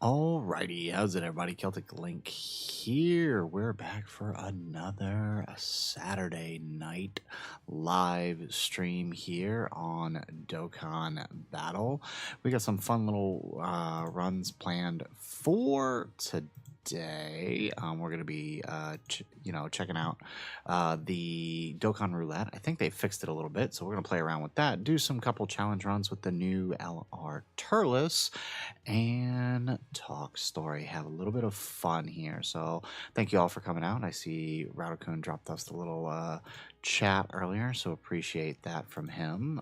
Alrighty, how's it, everybody? Celtic Link here. We're back for another Saturday night live stream here on Dokkan Battle. We got some fun little runs planned for today. We're going to be, checking out the Dokkan Roulette. I think they fixed it a little bit, so we're going to play around with that. Do some couple challenge runs with the new LR Turles and talk story. Have a little bit of fun here. So thank you all for coming out. I see Radokoon dropped us a little chat earlier, so appreciate that from him.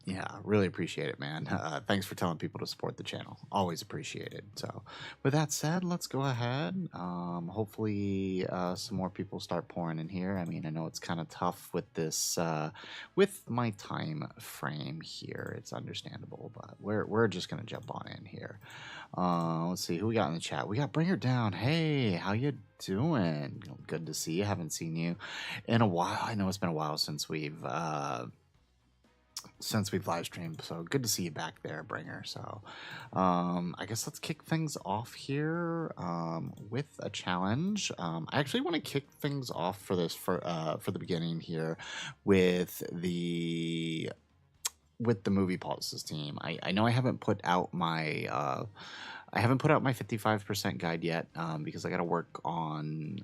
Yeah, really appreciate it, man. Thanks for telling people to support the channel. Always appreciate it. So with that said, let's go ahead. Hopefully some more people start pouring in here. I mean, I know it's kind of tough with this, with my time frame here. It's understandable, but we're just going to jump on in here. Let's see who we got in the chat. We got Bring Her Down. Hey, how you doing? Good to see you. Haven't seen you in a while. I know it's been a while since we've live streamed, so good to see you back there, Bringer. So I guess let's kick things off here with a challenge. I actually want to kick things off for this for the beginning here with the movie pulses team. I know I haven't put out my 55% guide yet because I got to work on,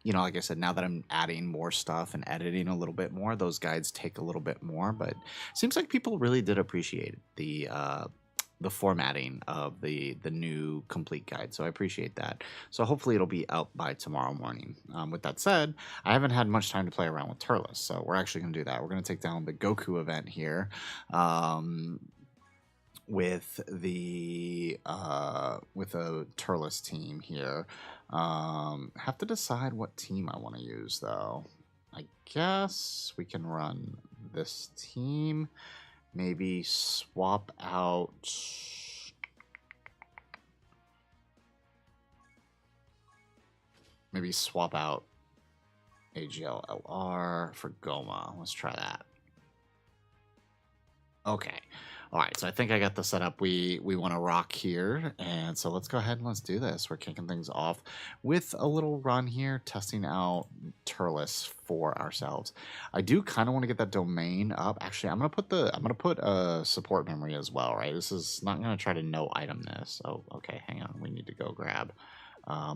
like I said, now that I'm adding more stuff and editing a little bit more, those guides take a little bit more. But it seems like people really did appreciate the formatting of the new complete guide, so I appreciate that. So hopefully it'll be out by tomorrow morning. With that said, I haven't had much time to play around with Turles, so we're actually going to do that. We're going to take down the Goku event here. With a Turles team here. Have to decide what team I want to use, though. I guess we can run this team. Maybe swap out... AGLLR for Goma. Let's try that. Okay. All right, so I think I got the setup we want to rock here, and so let's go ahead and let's do this. We're kicking things off with a little run here, testing out Turles for ourselves. I do kind of want to get that domain up. Actually, I'm gonna put a support memory as well, right? This is not gonna try to no item this. Oh, okay, hang on. We need to go grab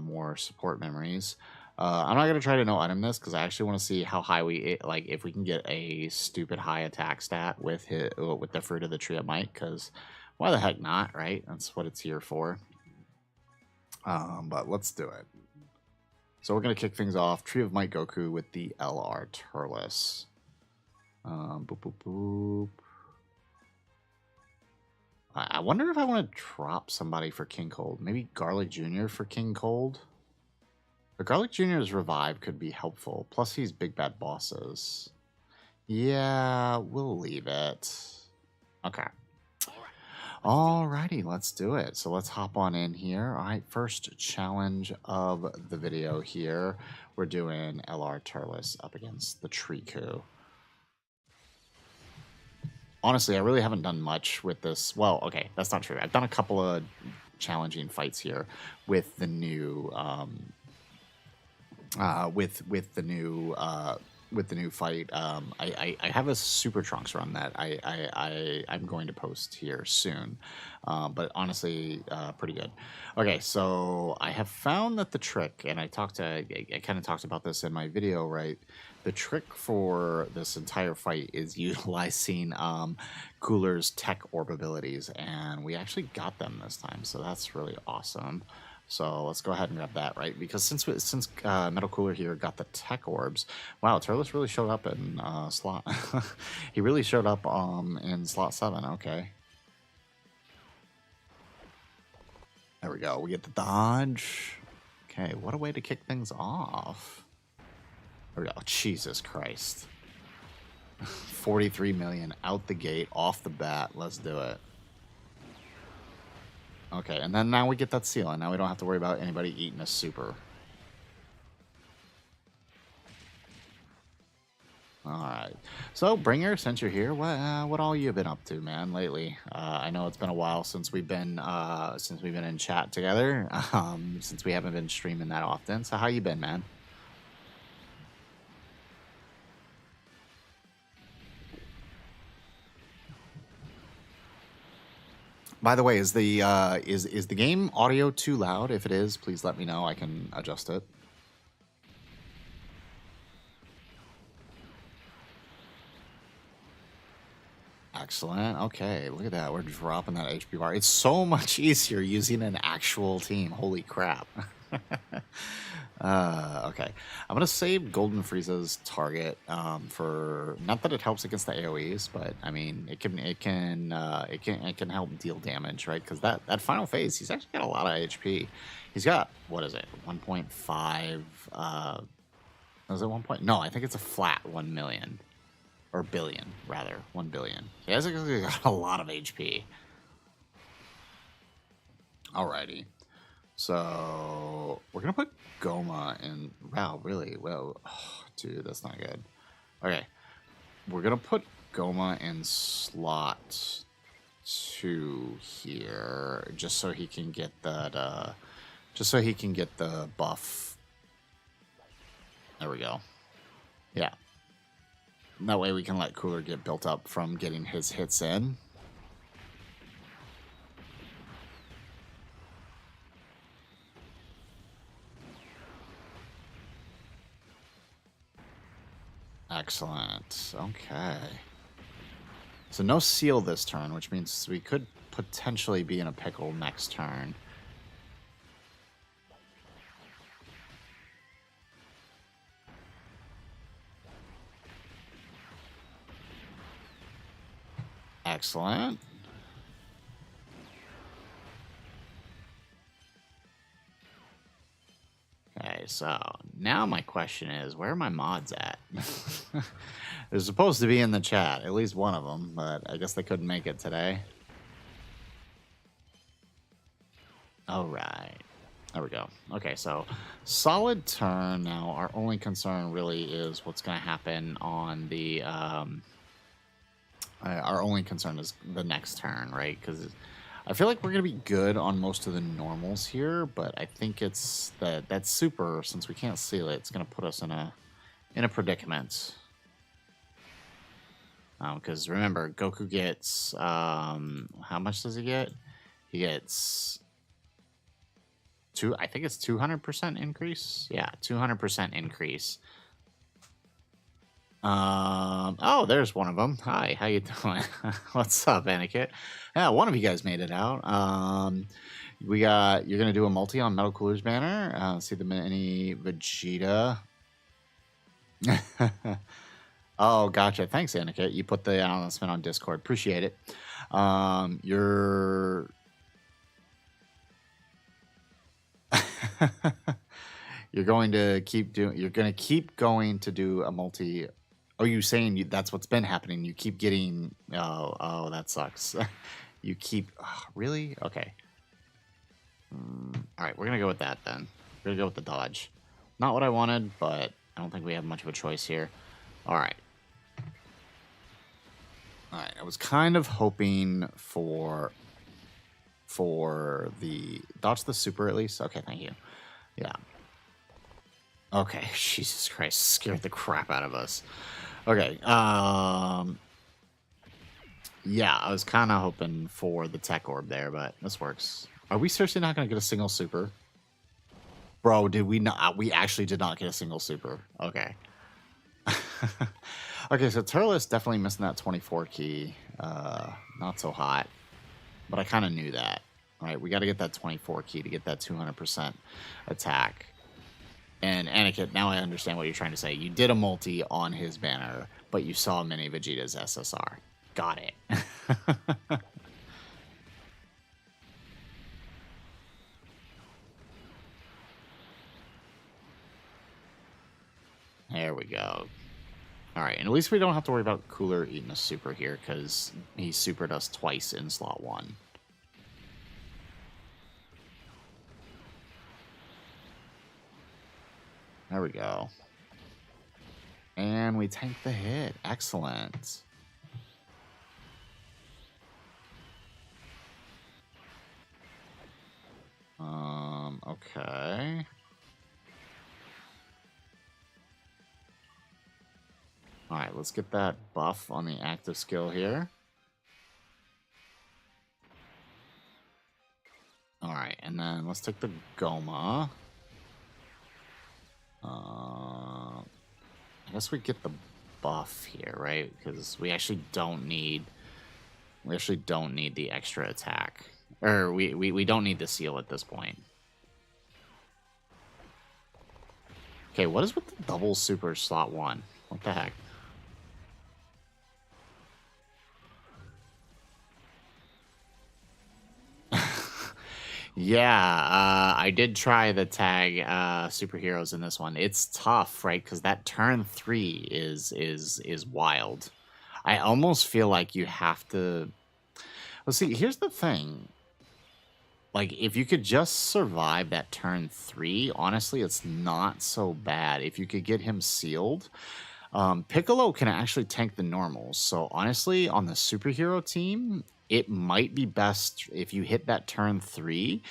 more support memories. I'm not going to try to no item this because I actually want to see how high if we can get a stupid high attack stat with the Fruit of the Tree of Might, because why the heck not, right? That's what it's here for. But let's do it. So we're going to kick things off. Tree of Might Goku with the LR Turles. Boop, boop, boop. I wonder if I want to drop somebody for King Cold. Maybe Garlic Jr. for King Cold. The Garlic Jr.'s revive could be helpful. Plus, he's big bad bosses. Yeah, we'll leave it. Okay. Alrighty, let's do it. So let's hop on in here. All right, first challenge of the video here. We're doing LR Turles up against the Triku. Honestly, I really haven't done much with this. Well, okay, that's not true. I've done a couple of challenging fights here with the new... with the new fight. I have a Super Trunks run that I'm going to post here soon, but honestly, pretty good. Okay, so I have found that the trick, and I kind of talked about this in my video, right? The trick for this entire fight is utilizing Cooler's tech orb abilities, and we actually got them this time, so that's really awesome. So let's go ahead and grab that, right? Because since Metal Cooler here got the tech orbs, wow, Turles really showed up in slot. He really showed up in slot 7. Okay. There we go. We get the dodge. Okay, what a way to kick things off. There we go. Jesus Christ. 43 million out the gate, off the bat. Let's do it. Okay, and then now we get that seal, and now we don't have to worry about anybody eating a super. Alright. So, Bringer, since you're here, what all you been up to, man, lately? I know it's been a while since we've been in chat together, since we haven't been streaming that often. So how you been, man? By the way, is the game audio too loud? If it is, please let me know. I can adjust it. Excellent. Okay, look at that. We're dropping that HP bar. It's so much easier using an actual team. Holy crap. Okay. I'm gonna save Golden Frieza's target for not that it helps against the AoEs, but I mean it can help deal damage, right? Because that final phase, he's actually got a lot of HP. He's got, what is it, 1.5? Was it 1 point? No, I think it's a flat 1 million. Or billion, rather. 1 billion. He has got a lot of HP. Alrighty. So, we're going to put Goma in... Wow, really? Well, oh, dude, that's not good. Okay. We're going to put Goma in slot 2 here. Just so he can get that... just so he can get the buff. There we go. Yeah. That way we can let Cooler get built up from getting his hits in. Excellent. Okay. So no seal this turn, which means we could potentially be in a pickle next turn. Excellent. Okay, so now my question is, where are my mods at? They're supposed to be in the chat, at least one of them, but I guess they couldn't make it today. All right. There we go. Okay, so solid turn. Now, our only concern really is what's going to happen on the... our only concern is the next turn, right? Because I feel like we're going to be good on most of the normals here, but I think it's that super, since we can't seal it, it's going to put us in a predicament. Because remember, Goku gets... how much does he get? He gets... I think it's 200% increase. Yeah, 200% increase. Oh, there's one of them. Hi, how you doing? What's up, Aniket? Yeah, one of you guys made it out. You're gonna do a multi on Metal Cooler's banner. See the mini Vegeta. Oh, gotcha. Thanks, Aniket. You put the announcement on Discord. Appreciate it. You're you're going to keep doing. You're going to keep going to do a multi. Are you saying that's what's been happening? You keep getting. Oh, that sucks. You keep. Really? Okay. All right, we're gonna go with that then. We're gonna go with the dodge. Not what I wanted, but I don't think we have much of a choice here. All right. All right. I was kind of hoping for the dodge the super at least. Okay, thank you. Yeah. Okay, Jesus Christ, scared the crap out of us. Okay, yeah, I was kind of hoping for the tech orb there, but this works. Are we seriously not going to get a single super? Bro, did we not? We actually did not get a single super. Okay. Okay, so Turles definitely missing that 24 key. Not so hot, but I kind of knew that. All right, we got to get that 24 key to get that 200% attack. And Aniket, now I understand what you're trying to say. You did a multi on his banner, but you saw Mini Vegeta's SSR. Got it. There we go. All right, and at least we don't have to worry about Cooler eating a super here because he supered us twice in slot 1. There we go. And we tank the hit. Excellent. Okay. All right, let's get that buff on the active skill here. All right, and then let's take the Goma. I guess we get the buff here, right? Because we actually don't need the extra attack. Or we don't need the seal at this point. Okay, what is with the double super slot 1? What the heck? Yeah, I did try the tag superheroes in this one. It's tough, right? Because that turn 3 is wild. I almost feel like you have to. Well, see, here's the thing. Like, if you could just survive that turn 3, honestly, it's not so bad. If you could get him sealed, Piccolo can actually tank the normals. So honestly, on the superhero team, it might be best if you hit that turn 3.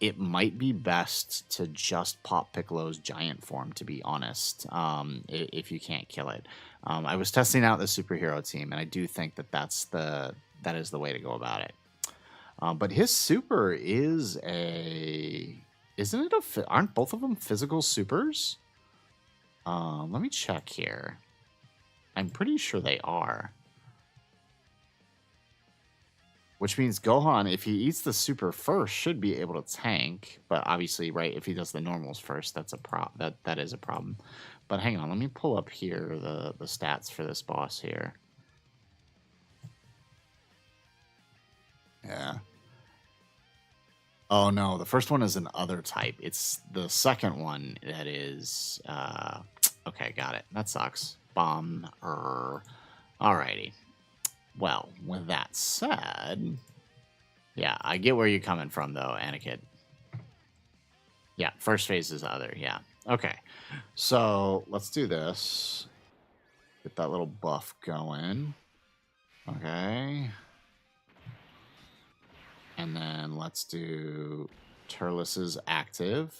It might be best to just pop Piccolo's giant form, to be honest, if you can't kill it. I was testing out the superhero team, and I do think that that is the way to go about it. But his super is isn't it aren't both of them physical supers? Let me check here. I'm pretty sure they are. Which means Gohan, if he eats the super first, should be able to tank. But obviously, right, if he does the normals first, that is a problem. But hang on, let me pull up here the stats for this boss here. Yeah. Oh no, the first one is an other type. It's the second one that is okay, got it. That sucks. Bomb. Alrighty. Well, with that said, yeah, I get where you're coming from though, Anakin. Yeah, first phase is other, yeah. Okay. So let's do this. Get that little buff going. Okay. And then let's do Turles' active.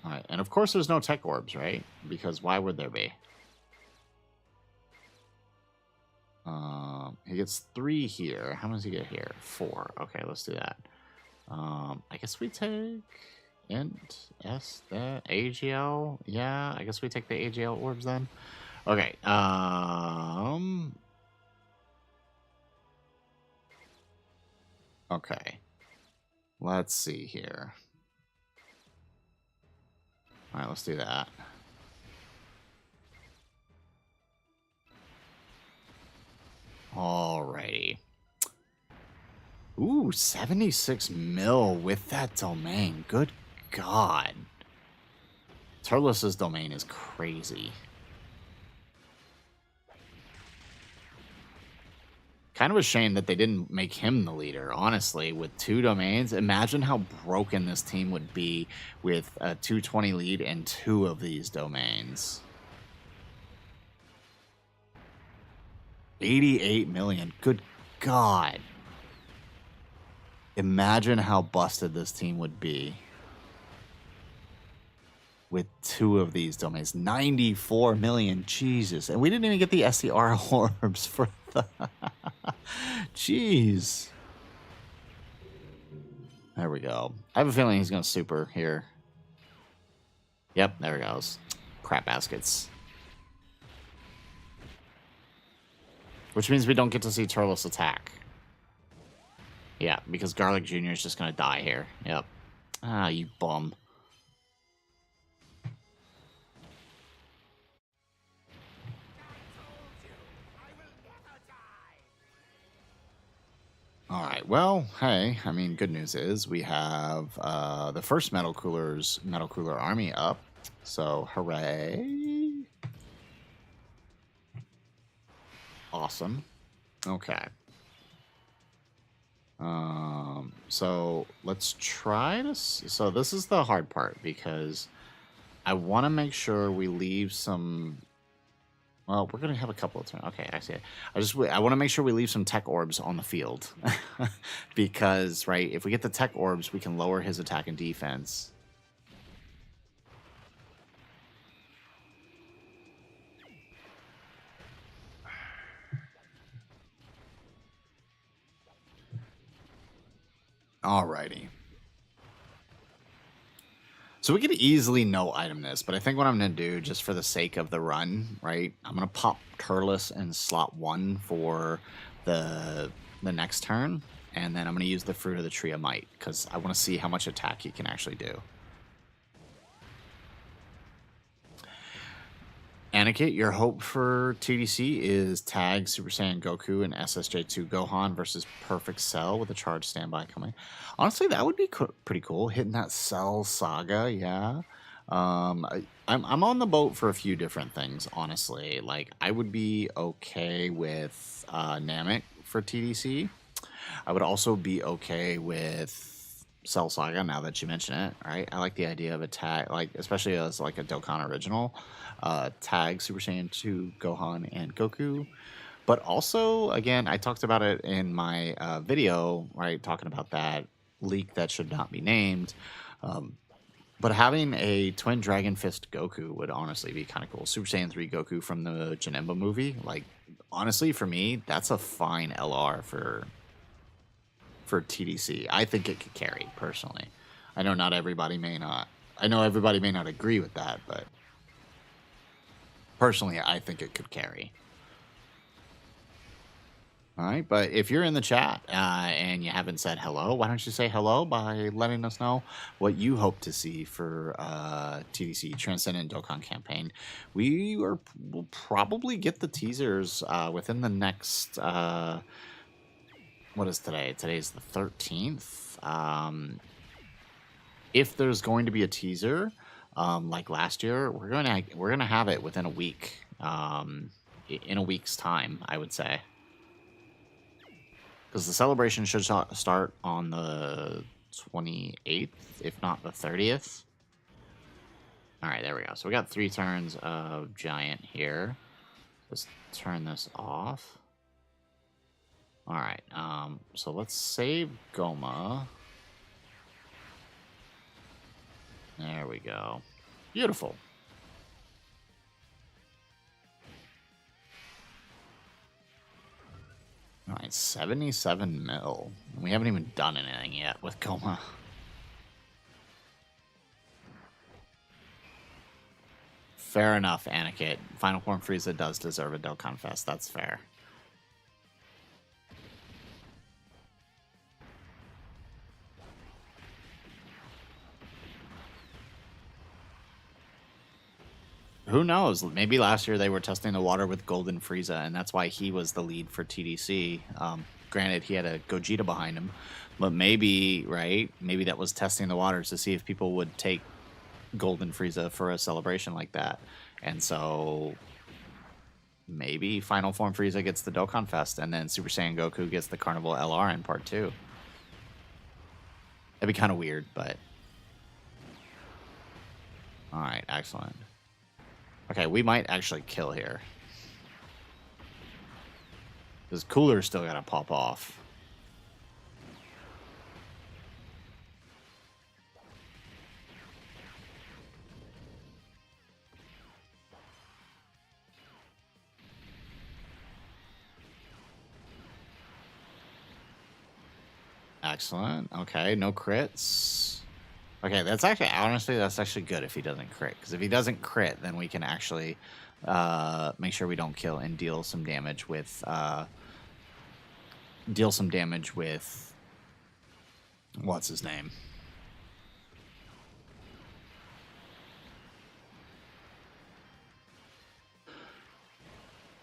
All right, and of course there's no tech orbs, right? Because why would there be? He gets 3 here. How much does he get here? 4. Okay, let's do that. I guess we take int s the AGL. Yeah, I guess we take the AGL orbs then. Okay. Okay. Let's see here. All right, let's do that. Alrighty. Ooh, 76 mil with that domain. Good God. Turles' domain is crazy. Kind of a shame that they didn't make him the leader, honestly, with 2 domains. Imagine how broken this team would be with a 220 lead and 2 of these domains. 88 million. Good God. Imagine how busted this team would be with 2 of these domains. 94 million. Jesus. And we didn't even get the SCR orbs for the... Jeez. There we go. I have a feeling he's going to super here. Yep, there he goes. Crap baskets. Which means we don't get to see Turles attack. Yeah, because Garlic Jr. is just going to die here. Yep. Ah, you bum. All right, well, hey, I mean, good news is we have the first Metal Cooler army up. So, hooray. Awesome. Okay. So let's try to. So this is the hard part because I want to make sure we leave some. Well, we're gonna have a couple of turns. Okay, I see it. I want to make sure we leave some tech orbs on the field because right, if we get the tech orbs, we can lower his attack and defense. Alrighty. So we could easily no item this, but I think what I'm going to do, just for the sake of the run, right, I'm going to pop Turles in slot 1 for the next turn, and then I'm going to use the Fruit of the Tree of Might, because I want to see how much attack he can actually do. Aniket, your hope for TDC is tag Super Saiyan Goku and SSJ2 Gohan versus Perfect Cell with a charge standby coming. Honestly, that would be pretty cool. Hitting that Cell saga, yeah. I'm on the boat for a few different things, honestly. Like, I would be okay with Namek for TDC. I would also be okay with Cell Saga now that you mention it, right? I like the idea of a tag, like, especially as like a Dokkan original. Tag Super Saiyan 2 Gohan and Goku. But also, again, I talked about it in my video, right? Talking about that leak that should not be named. But having a Twin Dragon Fist Goku would honestly be kind of cool. Super Saiyan 3 Goku from the Janemba movie. Like, honestly, for me, that's a fine LR for TDC. I think it could carry, personally. I know not everybody may not. I know everybody may not agree with that, but personally, I think it could carry. All right, but if you're in the chat and you haven't said hello, why don't you say hello by letting us know what you hope to see for TDC Transcendent Dokkan campaign. Will probably get the teasers within the next. What is today? Today's the 13th. If there's going to be a teaser, like last year, we're gonna have it within a week. In a week's time, I would say. Because the celebration should start on the 28th, if not the 30th. All right, there we go. So we got 3 turns of Giant here. Let's turn this off. All right, so let's save Goma. There we go. Beautiful. All right, 77 mil. We haven't even done anything yet with Goma. Fair enough, Aniket. Final Form Frieza does deserve a Dokkan Fest. That's fair. Who knows? Maybe last year they were testing the water with Golden Frieza, and that's why he was the lead for TDC. Granted, he had a Gogeta behind him, but maybe, right? Maybe that was testing the waters to see if people would take Golden Frieza for a celebration like that. And so maybe Final Form Frieza gets the Dokkan Fest, and then Super Saiyan Goku gets the Carnival LR in Part 2. That'd be kind of weird, but... Alright, excellent. Okay, we might actually kill here. This cooler's still gotta pop off. Excellent. Okay, no crits. Okay, that's actually, honestly, that's actually good if he doesn't crit. Because if he doesn't crit, then we can actually make sure we don't kill and deal some damage with... What's his name?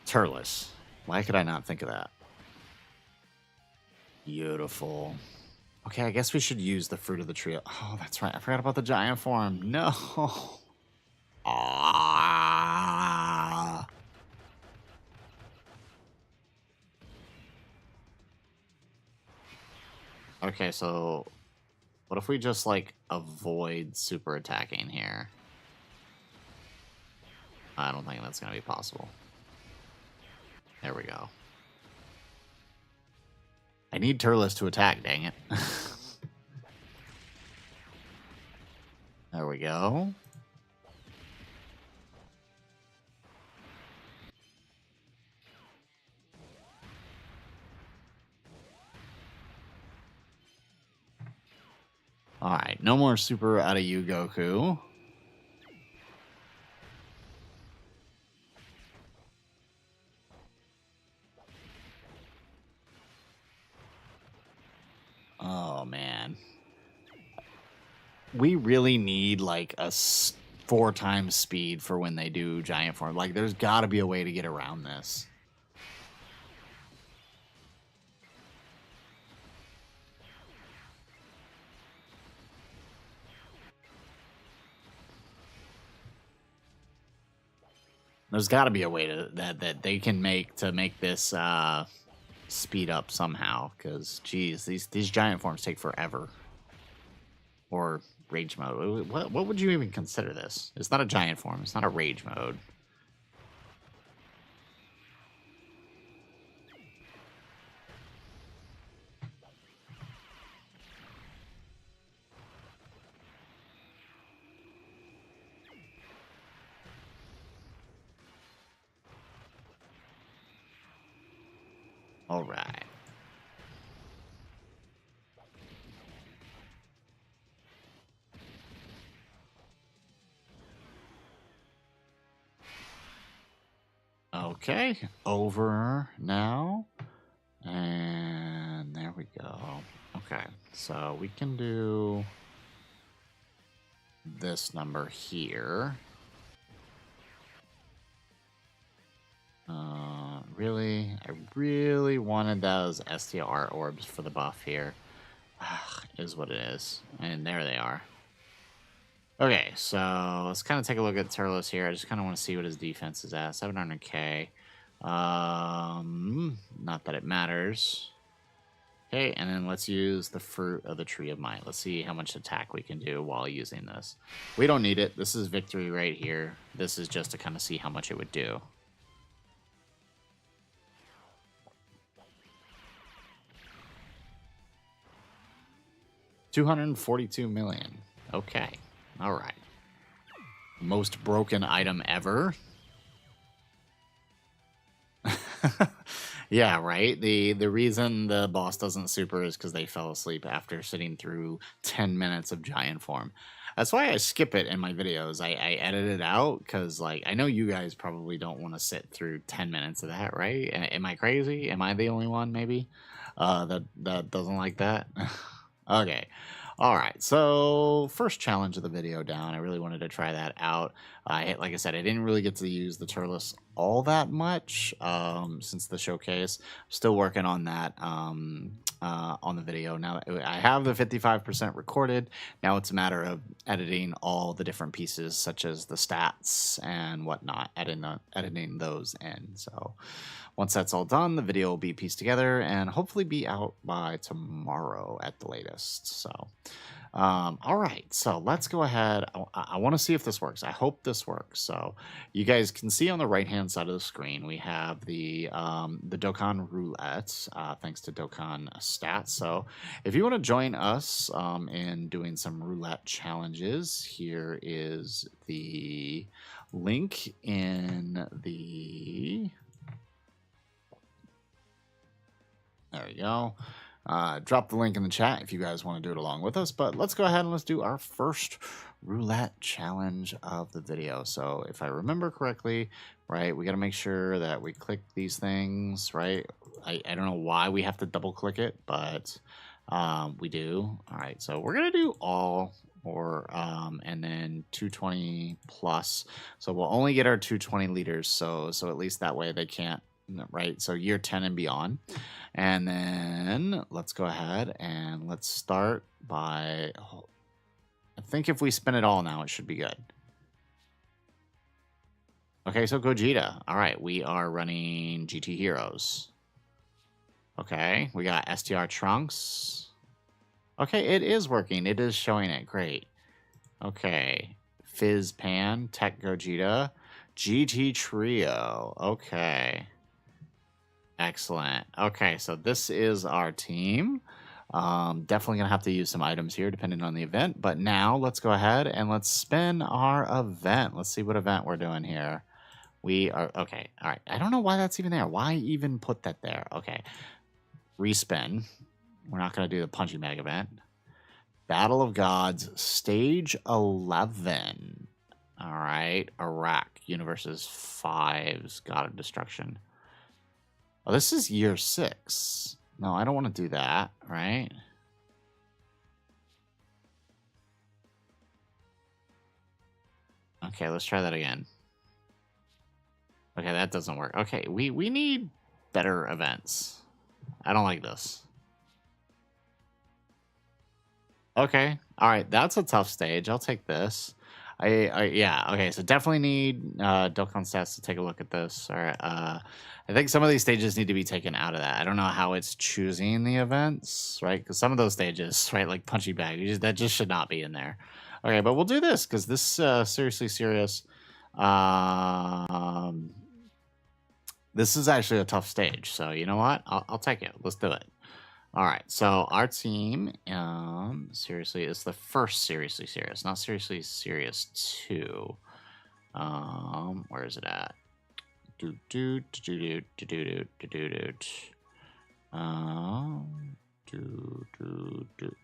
Turles. Why could I not think of that? Beautiful. Okay, I guess we should use the Fruit of the Tree. Oh, that's right. I forgot about the giant form. No. Ah. Okay, so what if we just, like, avoid super attacking here? I don't think that's going to be possible. There we go. I need Turles to attack, dang it. There we go. Alright, no more super out of you, Goku. Oh, man. We really need, like, a 4 times speed for when they do giant form. Like, there's got to be a way to get around this. There's got to be a way to that they can make to make this speed up somehow. Because, geez, these giant forms take forever. Or rage mode. What would you even consider this? It's not a giant form. It's not a rage mode. All right. Okay, over now. And there we go. Okay, so we can do this number here. I really wanted those STR orbs for the buff here. Is what it is. And there they are. Okay, so let's kind of take a look at Turles here. I just kind of want to see what his defense is at. 700k. Not that it matters. Okay, and then let's use the Fruit of the Tree of Might. Let's see how much attack we can do while using this. We don't need it. This is victory right here. This is just to kind of see how much it would do. $242 million. Okay. All right. Most broken item ever. Yeah, right. The reason the boss doesn't super is because they fell asleep after sitting through 10 minutes of giant form. That's why I skip it in my videos. I edit it out because, like, I know you guys probably don't want to sit through 10 minutes of that, right? Am I crazy? Am I the only one, maybe, that doesn't like that? Okay. All right, so first challenge of the video down. I really wanted to try that out. Like I said, I didn't really get to use the Turles all that much since the showcase. Still working on that on the video. Now I have the 55% recorded. Now it's a matter of editing all the different pieces, such as the stats and whatnot, editing those in. So once that's all done, the video will be pieced together and hopefully be out by tomorrow at the latest. So, all right, so let's go ahead. I want to see if this works. I hope this works. So you guys can see on the right-hand side of the screen, we have the Dokkan roulette, thanks to Dokkan stats. So if you want to join us in doing some roulette challenges, here is the link in the... There we go. Drop the link in the chat if you guys want to do it along with us. But let's go ahead and let's do our first roulette challenge of the video. So if I remember correctly, right, we got to make sure that we click these things, right? I don't know why we have to double click it, but we do. All right, so we're going to do all or and then 220 plus. So we'll only get our 220 liters. So at least that way they can't, right? So year 10 and beyond. And then let's go ahead and let's start by, I think if we spin it all now, it should be good. Okay, so Gogeta. All right, we are running GT Heroes. Okay, we got STR Trunks. Okay, it is working. It is showing it. Great. Okay. Fizz Pan, Tech Gogeta, GT Trio. Okay. Excellent. Okay, so this is our team. Definitely going to have to use some items here depending on the event. But now let's go ahead and let's spin our event. Let's see what event we're doing here. We are, okay, all right. I don't know why that's even there. Why even put that there? Okay. Respin. We're not going to do the Punching Bag event. Battle of Gods, Stage 11. All right. Iraq, Universes 5's God of Destruction. Oh, this is year 6. No, I don't want to do that, right? Okay, let's try that again. Okay, that doesn't work. Okay, we need better events. I don't like this. Okay, all right, that's a tough stage. I'll take this. Yeah, okay, so definitely need Dokkan stats to take a look at this. All right, I think some of these stages need to be taken out of that. I don't know how it's choosing the events, right? Because some of those stages, right, like Punchy Bag, that just should not be in there. Okay, but we'll do this because this seriously serious. This is actually a tough stage, so you know what? I'll take it. Let's do it. All right, so our team, seriously, is the first seriously serious, not seriously serious 2. Where is it at?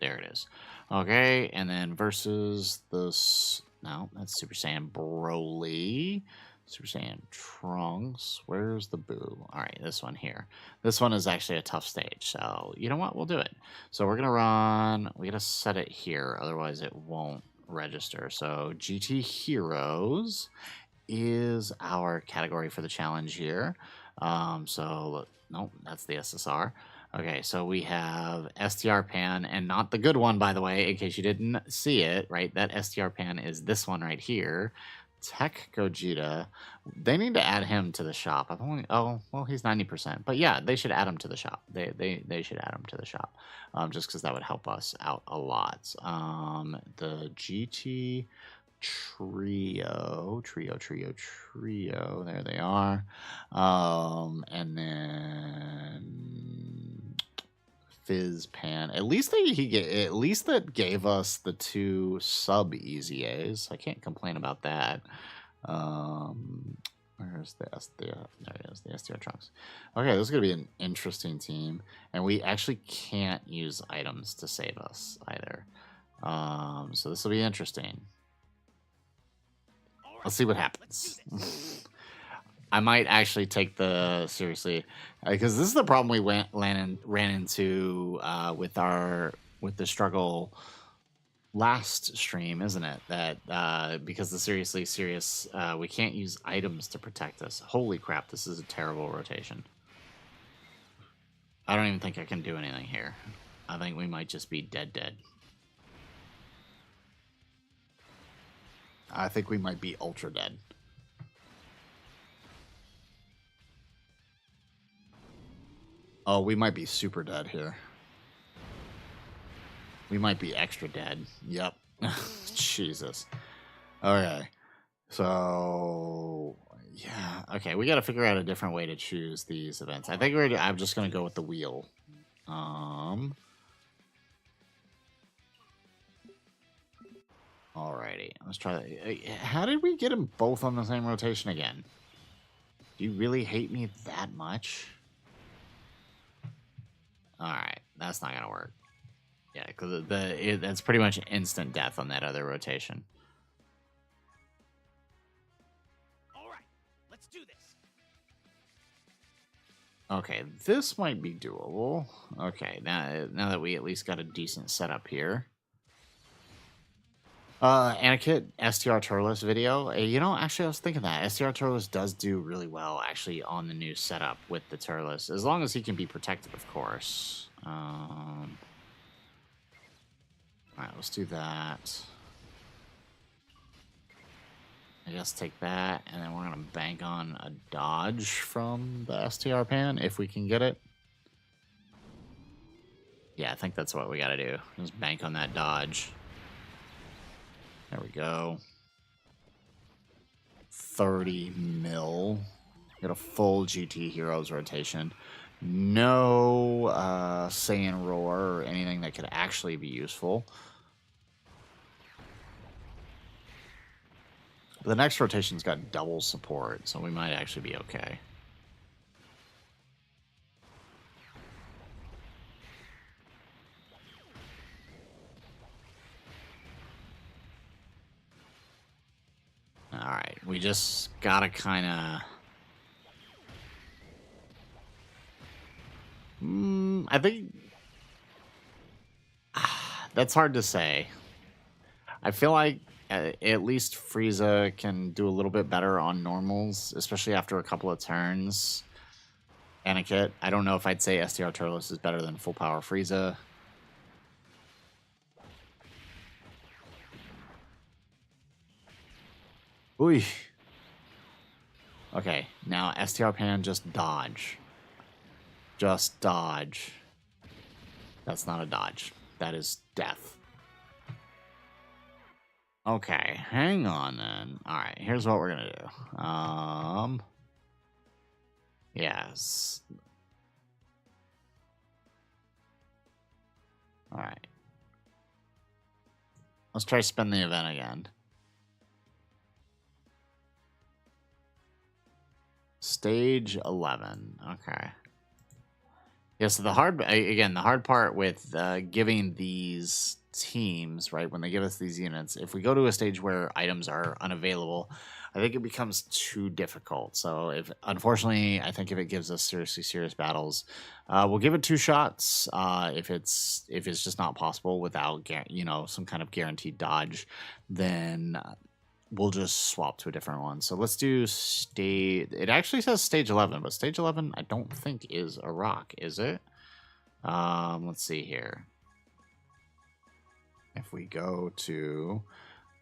There it is. Okay, and then versus this. No, that's Super Saiyan Broly. Super Saiyan Trunks. Where's the Boo? All right, this one here. This one is actually a tough stage. So, you know what? We'll do it. So, we're going to run. We got to set it here. Otherwise, it won't register. So, GT Heroes is our category for the challenge here. Nope, that's the SSR. Okay, so we have STR Pan, and not the good one, by the way, in case you didn't see it, right? That STR Pan is this one right here. Tech Gogeta. They need to add him to the shop. Oh, well, he's 90%. But yeah, they should add him to the shop. They should add him to the shop. Just because that would help us out a lot. The GT trio. There they are. And then Fizz Pan. At least that gave us the 2 sub easy A's. I can't complain about that. Where's the STR? There it is, the STR Trunks. Okay, this is gonna be an interesting team, and we actually can't use items to save us either. So this will be interesting. Let's see what happens. I might actually take the seriously, because this is the problem we ran into with the struggle last stream, isn't it? That because the seriously serious, we can't use items to protect us. Holy crap! This is a terrible rotation. I don't even think I can do anything here. I think we might just be dead. I think we might be ultra dead. Oh, we might be super dead here. We might be extra dead. Yep. Jesus. Okay. So, yeah. Okay, we got to figure out a different way to choose these events. I think I'm just going to go with the wheel. Alrighty, let's try that. How did we get them both on the same rotation again? Do you really hate me that much? Alright, that's not gonna work. Yeah, because that's pretty much instant death on that other rotation. Alright, let's do this. Okay, this might be doable. Okay, now that we at least got a decent setup here. Anakit STR Turles video. You know, actually, I was thinking that STR Turles does do really well, actually, on the new setup with the Turles, as long as he can be protected, of course. All right, let's do that. I guess take that, and then we're gonna bank on a dodge from the STR Pan if we can get it. Yeah, I think that's what we gotta do. Just bank on that dodge. There we go. 30 mil. Get a full GT Heroes rotation. No Saiyan Roar or anything that could actually be useful. But the next rotation's got double support, so we might actually be okay. Alright, we just gotta kind of... I think... that's hard to say. I feel like at least Frieza can do a little bit better on normals, especially after a couple of turns. Anakin, I don't know if I'd say STR Turles is better than full power Frieza. Ooh. Okay, now STR Pan, just dodge. Just dodge. That's not a dodge. That is death. Okay, hang on then. Alright, here's what we're gonna do. Yes. Alright. Let's try spin the event again. Stage 11. Okay. Yeah, so the hard part with giving these teams, right, when they give us these units, if we go to a stage where items are unavailable, I think it becomes too difficult. So unfortunately, I think if it gives us serious battles, we'll give it 2 shots. If it's just not possible without some kind of guaranteed dodge, then we'll just swap to a different one. So let's do stage... It actually says stage 11, but stage 11 I don't think is a rock, is it? Let's see here. If we go to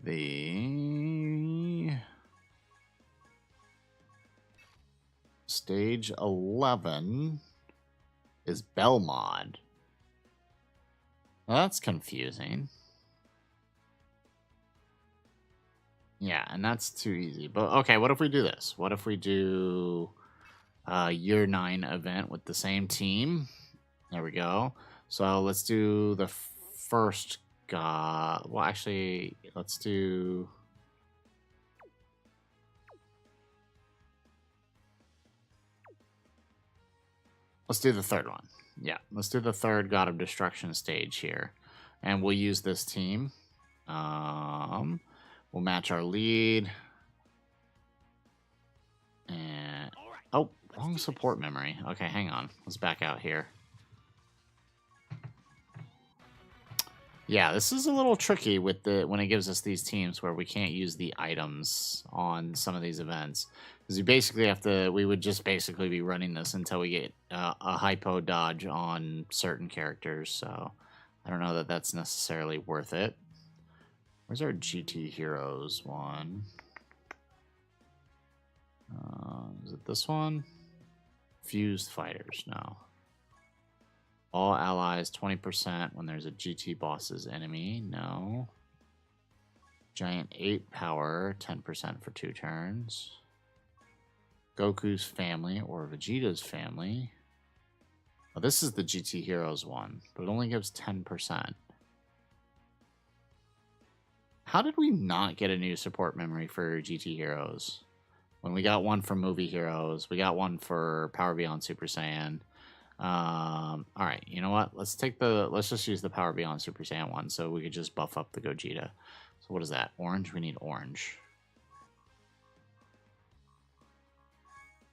the... Stage 11 is Belmod. Well, that's confusing. Yeah, and that's too easy. But okay, what if we do this? What if we do a Year 9 event with the same team? There we go. So let's do the first guy. Well, actually, let's do... Let's do the third one. Yeah, let's do the third God of Destruction stage here. And we'll use this team. We'll match our lead. And oh, wrong support memory. Okay, hang on. Let's back out here. Yeah, this is a little tricky with when it gives us these teams where we can't use the items on some of these events. Because we basically have to, we would just basically be running this until we get a hypo dodge on certain characters. So I don't know that that's necessarily worth it. Where's our GT Heroes one? Is it this one? Fused Fighters, no. All allies 20% when there's a GT boss's enemy, no. Giant 8 power, 10% for 2 turns. Goku's family or Vegeta's family. Oh, this is the GT Heroes one, but it only gives 10%. How did we not get a new support memory for GT Heroes? When we got one for Movie Heroes, we got one for Power Beyond Super Saiyan. All right, you know what? Let's just use the Power Beyond Super Saiyan one so we could just buff up the Gogeta. So what is that? Orange? We need orange.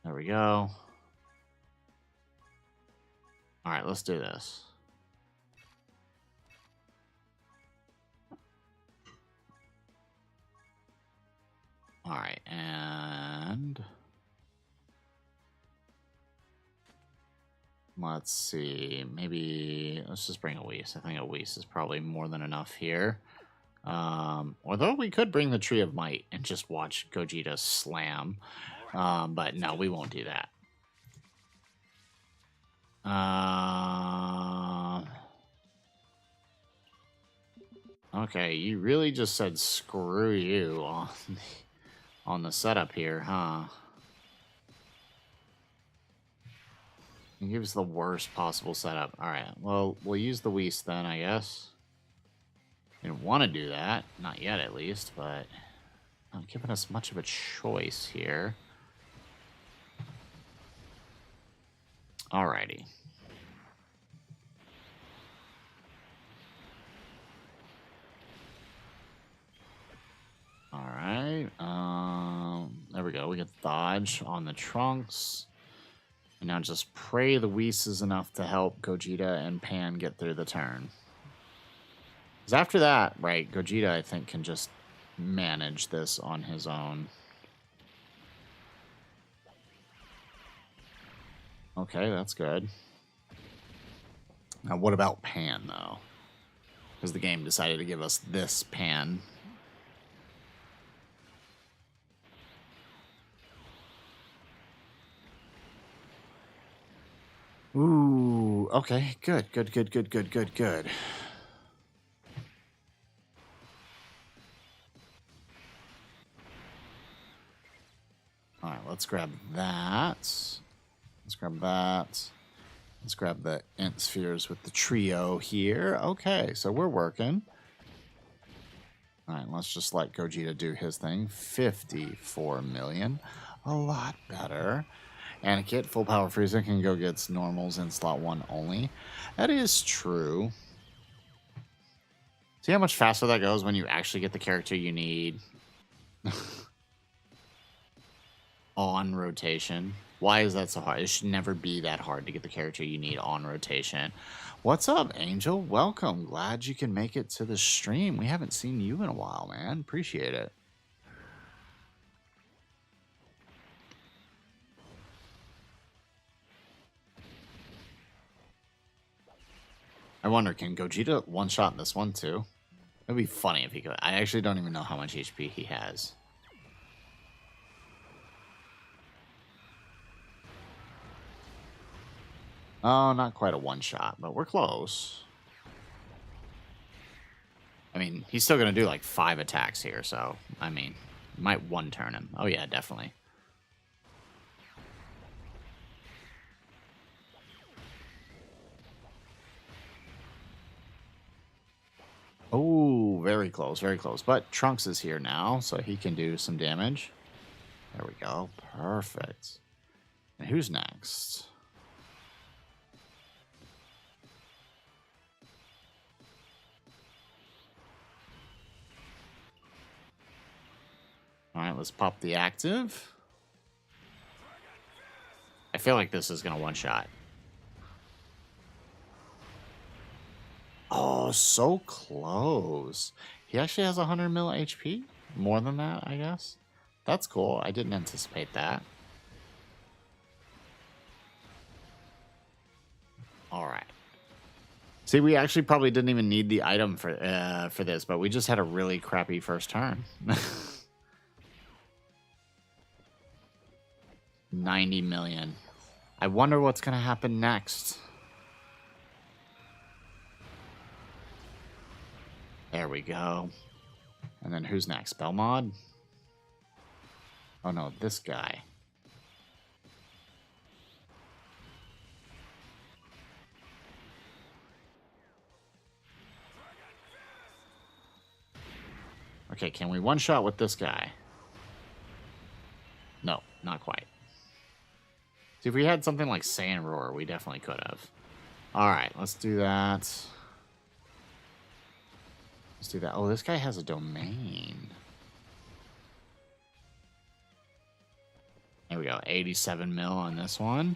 There we go. All right, let's do this. All right, and let's see. Maybe let's just bring a Whis. I think a Whis is probably more than enough here. Although we could bring the Tree of Might and just watch Gogeta slam. But no, we won't do that. Okay, you really just said screw you on the setup here, huh? It gives the worst possible setup. Alright, well, we'll use the Whis then, I guess. Didn't want to do that. Not yet, at least, but not giving us much of a choice here. Alrighty. Alright. There we go. We get dodge on the Trunks. And now just pray the Whis is enough to help Gogeta and Pan get through the turn. Because after that, right, Gogeta, I think, can just manage this on his own. Okay, that's good. Now, what about Pan, though? Because the game decided to give us this Pan. Ooh, okay, good. Alright, let's grab that. Let's grab that. Let's grab the Int Spheres with the trio here. Okay, so we're working. Alright, let's just let Gogeta do his thing. 54 million. A lot better. Anakin, full power Frieza can go get normals in slot 1 only. That is true. See how much faster that goes when you actually get the character you need on rotation. Why is that so hard? It should never be that hard to get the character you need on rotation. What's up, Angel? Welcome. Glad you can make it to the stream. We haven't seen you in a while, man. Appreciate it. I wonder, can Gogeta one-shot this one, too? It'd be funny if he could. I actually don't even know how much HP he has. Oh, not quite a one-shot, but we're close. I mean, he's still going to do like 5 attacks here, so, I mean, might one-turn him. Oh, yeah, definitely. Oh, very close, very close. But Trunks is here now, so he can do some damage. There we go. Perfect. And who's next? All right, let's pop the active. I feel like this is going to one-shot. Oh, so close. He actually has 100 mil HP. More than that, I guess. That's cool. I didn't anticipate that. All right. See, we actually probably didn't even need the item for this, but we just had a really crappy first turn. 90 million. I wonder what's going to happen next. There we go. And then who's next? Belmod? Oh no, this guy. Okay, can we one-shot with this guy? No, not quite. See, if we had something like Saiyan Roar, we definitely could have. Alright, let's do that. Let's do that. Oh, this guy has a domain. There we go. 87 mil on this one.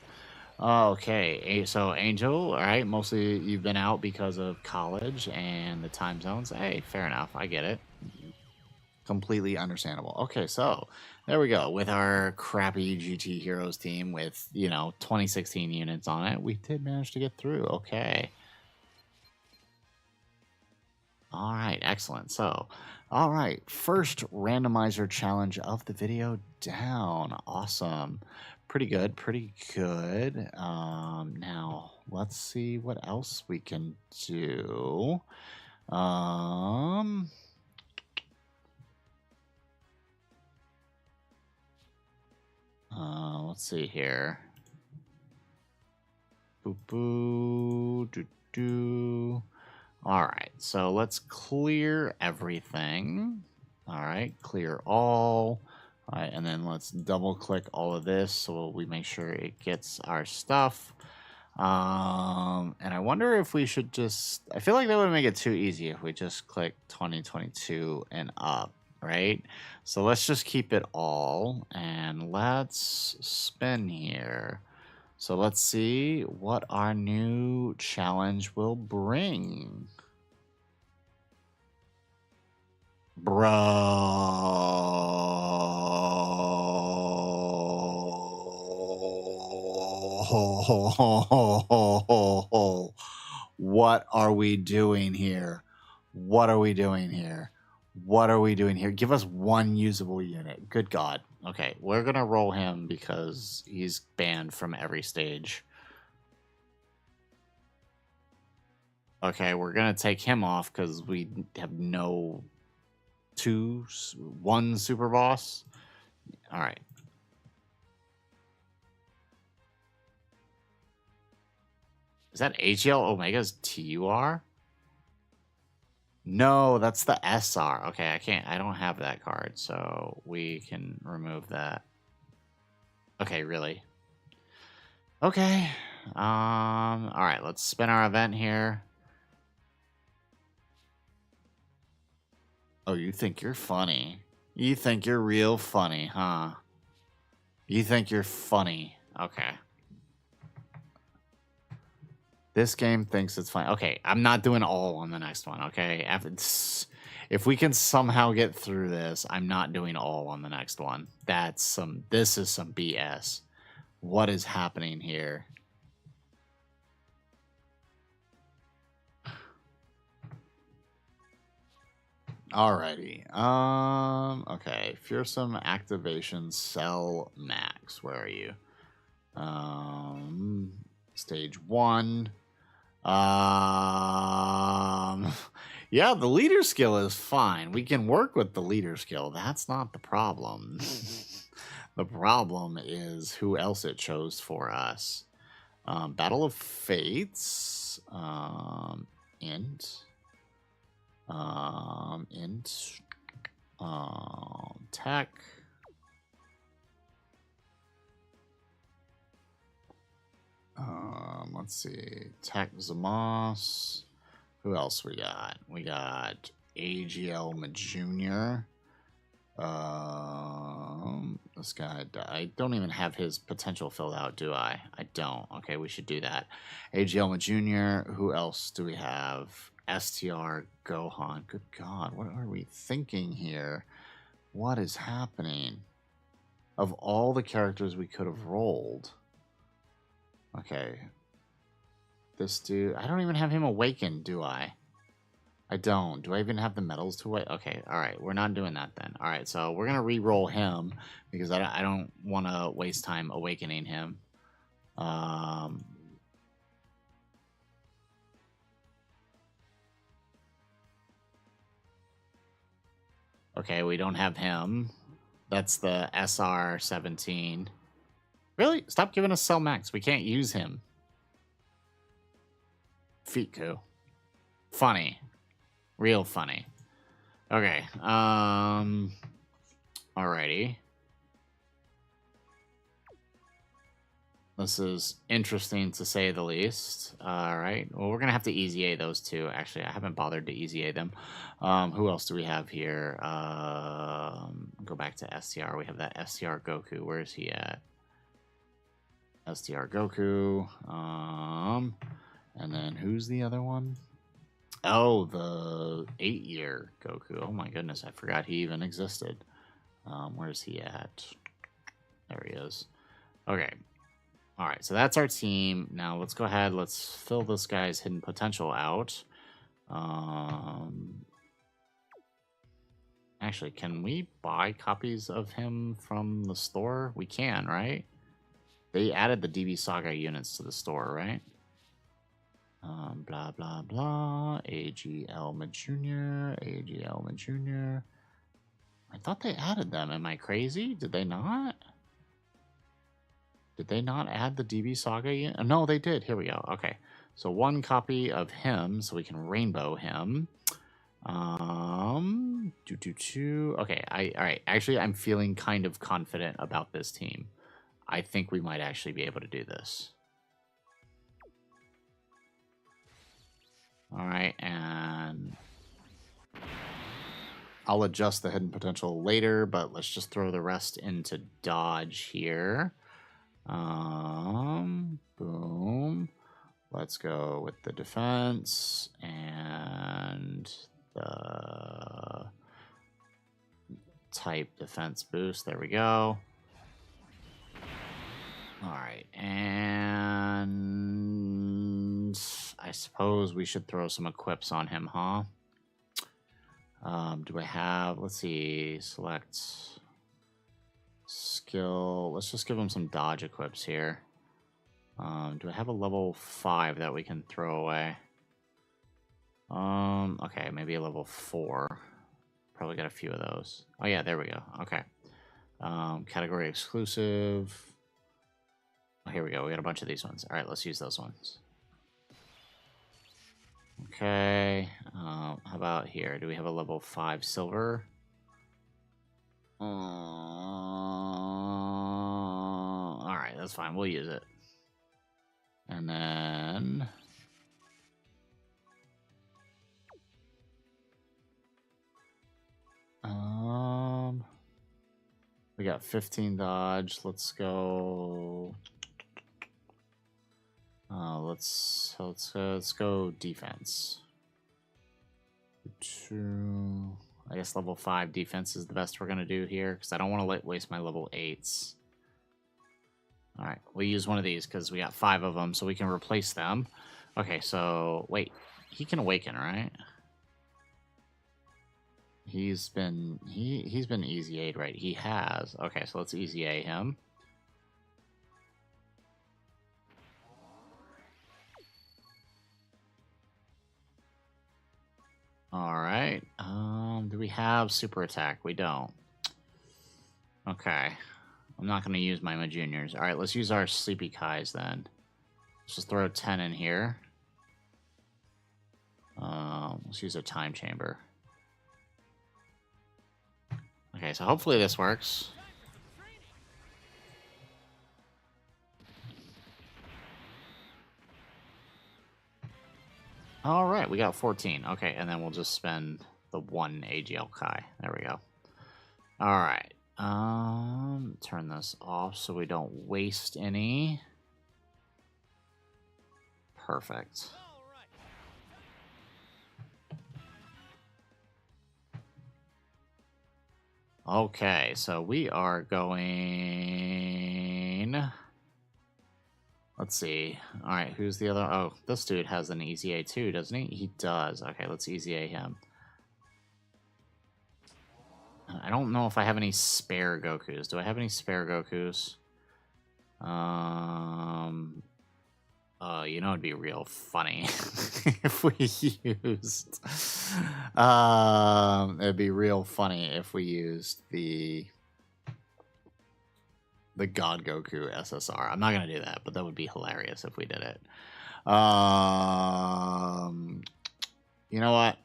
Okay, so Angel, all right, mostly you've been out because of college and the time zones. Hey, fair enough. I get it. Completely understandable. Okay, so there we go. With our crappy GT Heroes team with, 2016 units on it, we did manage to get through. Okay. All right, excellent. So, all right, first randomizer challenge of the video down. Awesome. Pretty good, pretty good. Now, let's see what else we can do. Let's see here. Boo boo doo doo. All right, so let's clear everything. All right, clear all. All right, and then let's double click all of this so we make sure it gets our stuff. And I wonder if we should just, I feel like that would make it too easy if we just click 2022 and up, right? So let's just keep it all and let's spin here. So let's see what our new challenge will bring. Bro. What are we doing here? What are we doing here? What are we doing here? Give us one usable unit. Good God. Okay, we're going to roll him because he's banned from every stage. Okay, we're going to take him off because we have one super boss. All right. Is that HL Omega's TUR? No, that's the SR. Okay, I don't have that card, so we can remove that. Okay, really? Okay. All right, let's spin our event here. Oh, you think you're funny. You think you're real funny, huh? You think you're funny. Okay. This game thinks it's fine. Okay, I'm not doing all on the next one, okay? If we can somehow get through this, I'm not doing all on the next one. This is some BS. What is happening here? Alrighty. Okay. Fearsome activation cell max. Where are you? Stage 1. Yeah, the leader skill is fine. We can work with the leader skill. That's not the problem. The problem is who else it chose for us. Battle of Fates. Int. Tech. Let's see. Tech Zamos. Who else we got? We got AGL Jr. This guy, I don't even have his potential filled out, do I? I don't. Okay, we should do that. AGL Jr. Who else do we have? STR Gohan. Good God, what are we thinking here? What is happening? Of all the characters we could have rolled. Okay. This dude, I don't even have him awakened, do I? I don't. Do I even have the medals to wait? Okay, all right. We're not doing that then. All right, so we're going to re-roll him because I don't want to waste time awakening him. Okay, we don't have him. That's the SR-17. Really? Stop giving us Cell Max. We can't use him. Feetku. Funny. Real funny. Okay. Alrighty. This is interesting to say the least. Alright. Well, we're going to have to Easy A those two. Actually, I haven't bothered to Easy A them. Who else do we have here? Go back to STR. We have that STR Goku. Where is he at? STR Goku. And then who's the other one? Oh, the 8-year Goku. Oh my goodness, I forgot he even existed. Where's he at? There he is. Okay. All right, so that's our team. Now let's go ahead. Let's fill this guy's hidden potential out. Actually, can we buy copies of him from the store? We can, right? They added the DB Saga units to the store, right? Blah, blah, blah. AG Elma Jr. AG Elma Jr. I thought they added them. Am I crazy? Did they not? Did they not add the DB Saga yet? No, they did. Here we go. Okay. So one copy of him, so we can rainbow him. Okay, all right. Actually, I'm feeling kind of confident about this team. I think we might actually be able to do this. All right, and I'll adjust the hidden potential later, but let's just throw the rest into dodge here. Boom. Let's go with the defense and the type defense boost. There we go. All right, and I suppose we should throw some equips on him, huh? Do I have, let's see, select skill. Let's just give him some dodge equips here. Do I have a level 5 that we can throw away? Okay, maybe a level 4. Probably got a few of those. Oh yeah, there we go. Okay. Category exclusive. Oh, here we go. We got a bunch of these ones. All right, let's use those ones. Okay. How about here? Do we have a level 5 silver? All right, that's fine. We'll use it. And then we got 15 dodge. Let's go. Let's go defense. I guess level 5 defense is the best we're gonna do here because I don't want to waste my level 8s. All right, we'll use one of these because we got 5 of them, so we can replace them. Okay, so wait, he can awaken, right? He's been easy aid, right? He has. Okay, so let's easy A him. All right. Do we have super attack? We don't. Okay. I'm not going to use my juniors. All right, let's use our Sleepy Kais then. Let's just throw 10 in here. Let's use a time chamber. Okay, so hopefully this works. All right, we got 14. Okay, and then we'll just spend the 1 AGL Kai. There we go. All right. Turn this off so we don't waste any. Perfect. Okay, so we are going... Let's see. All right, who's the other? Oh, this dude has an easy A too, doesn't he? He does. Okay, let's easy A him. I don't know if I have any spare Gokus. Do I have any spare Gokus? You know, it'd be real funny if we used. It'd be real funny if we used the God Goku SSR. I'm not gonna do that, but that would be hilarious if we did it. You know what?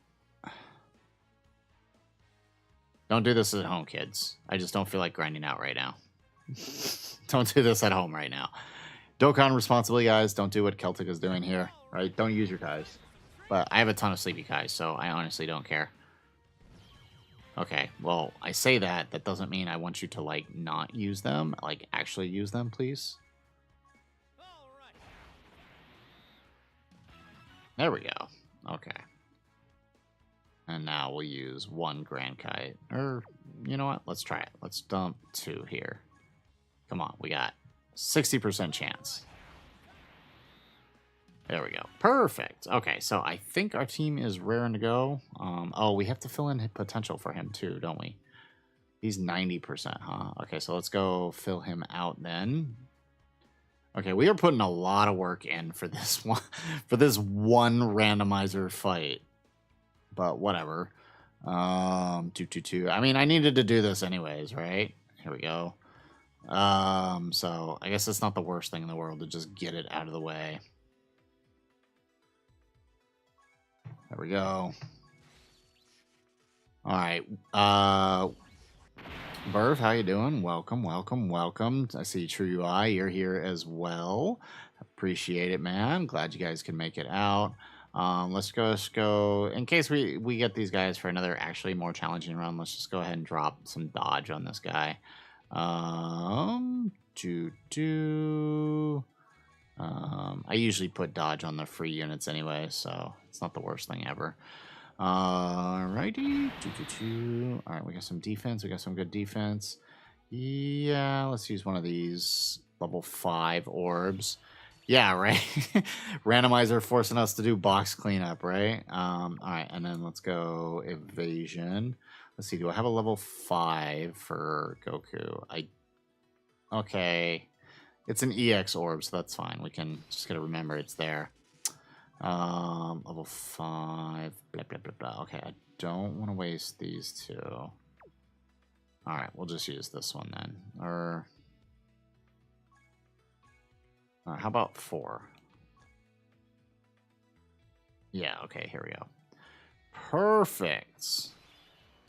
Don't do this at home, kids. I just don't feel like grinding out right now. Don't do this at home right now. Dokkan responsibly, guys. Don't do what Celtic is doing here, right? Don't use your Kais. But I have a ton of Sleepy Kais, so I honestly don't care. Okay, well, I say that. That doesn't mean I want you to, like, not use them. Like, actually use them, please. There we go. Okay. And now we'll use 1 Grand Kite. Or, you know what? Let's try it. Let's dump 2 here. Come on, we got 60% chance. There we go. Perfect. Okay, so I think our team is raring to go. Oh, we have to fill in potential for him too, don't we? He's 90%, huh? Okay, so let's go fill him out then. Okay, we are putting a lot of work in for this one, for this one randomizer fight. But whatever. 222. I mean, I needed to do this anyways, right? Here we go. So I guess it's not the worst thing in the world to just get it out of the way. There we go. All right. Burv, how you doing? Welcome, welcome, welcome. I see True UI. You're here as well. Appreciate it, man. Glad you guys can make it out. Let's go. In case we get these guys for another actually more challenging run, let's just go ahead and drop some dodge on this guy. I usually put dodge on the free units anyway, so it's not the worst thing ever. Alrighty. All right, we got some defense. We got some good defense. Yeah, let's use one of these level 5 orbs. Yeah, right. Randomizer forcing us to do box cleanup, right? All right, and then let's go evasion. Let's see, do I have a level 5 for Goku? Okay. It's an EX orb, so that's fine. We can just gotta remember it's there. Level 5. Blah, blah, blah, blah. Okay, I don't want to waste these two. Alright, we'll just use this one then. Or... Alright, how about 4? Yeah, okay, here we go. Perfect!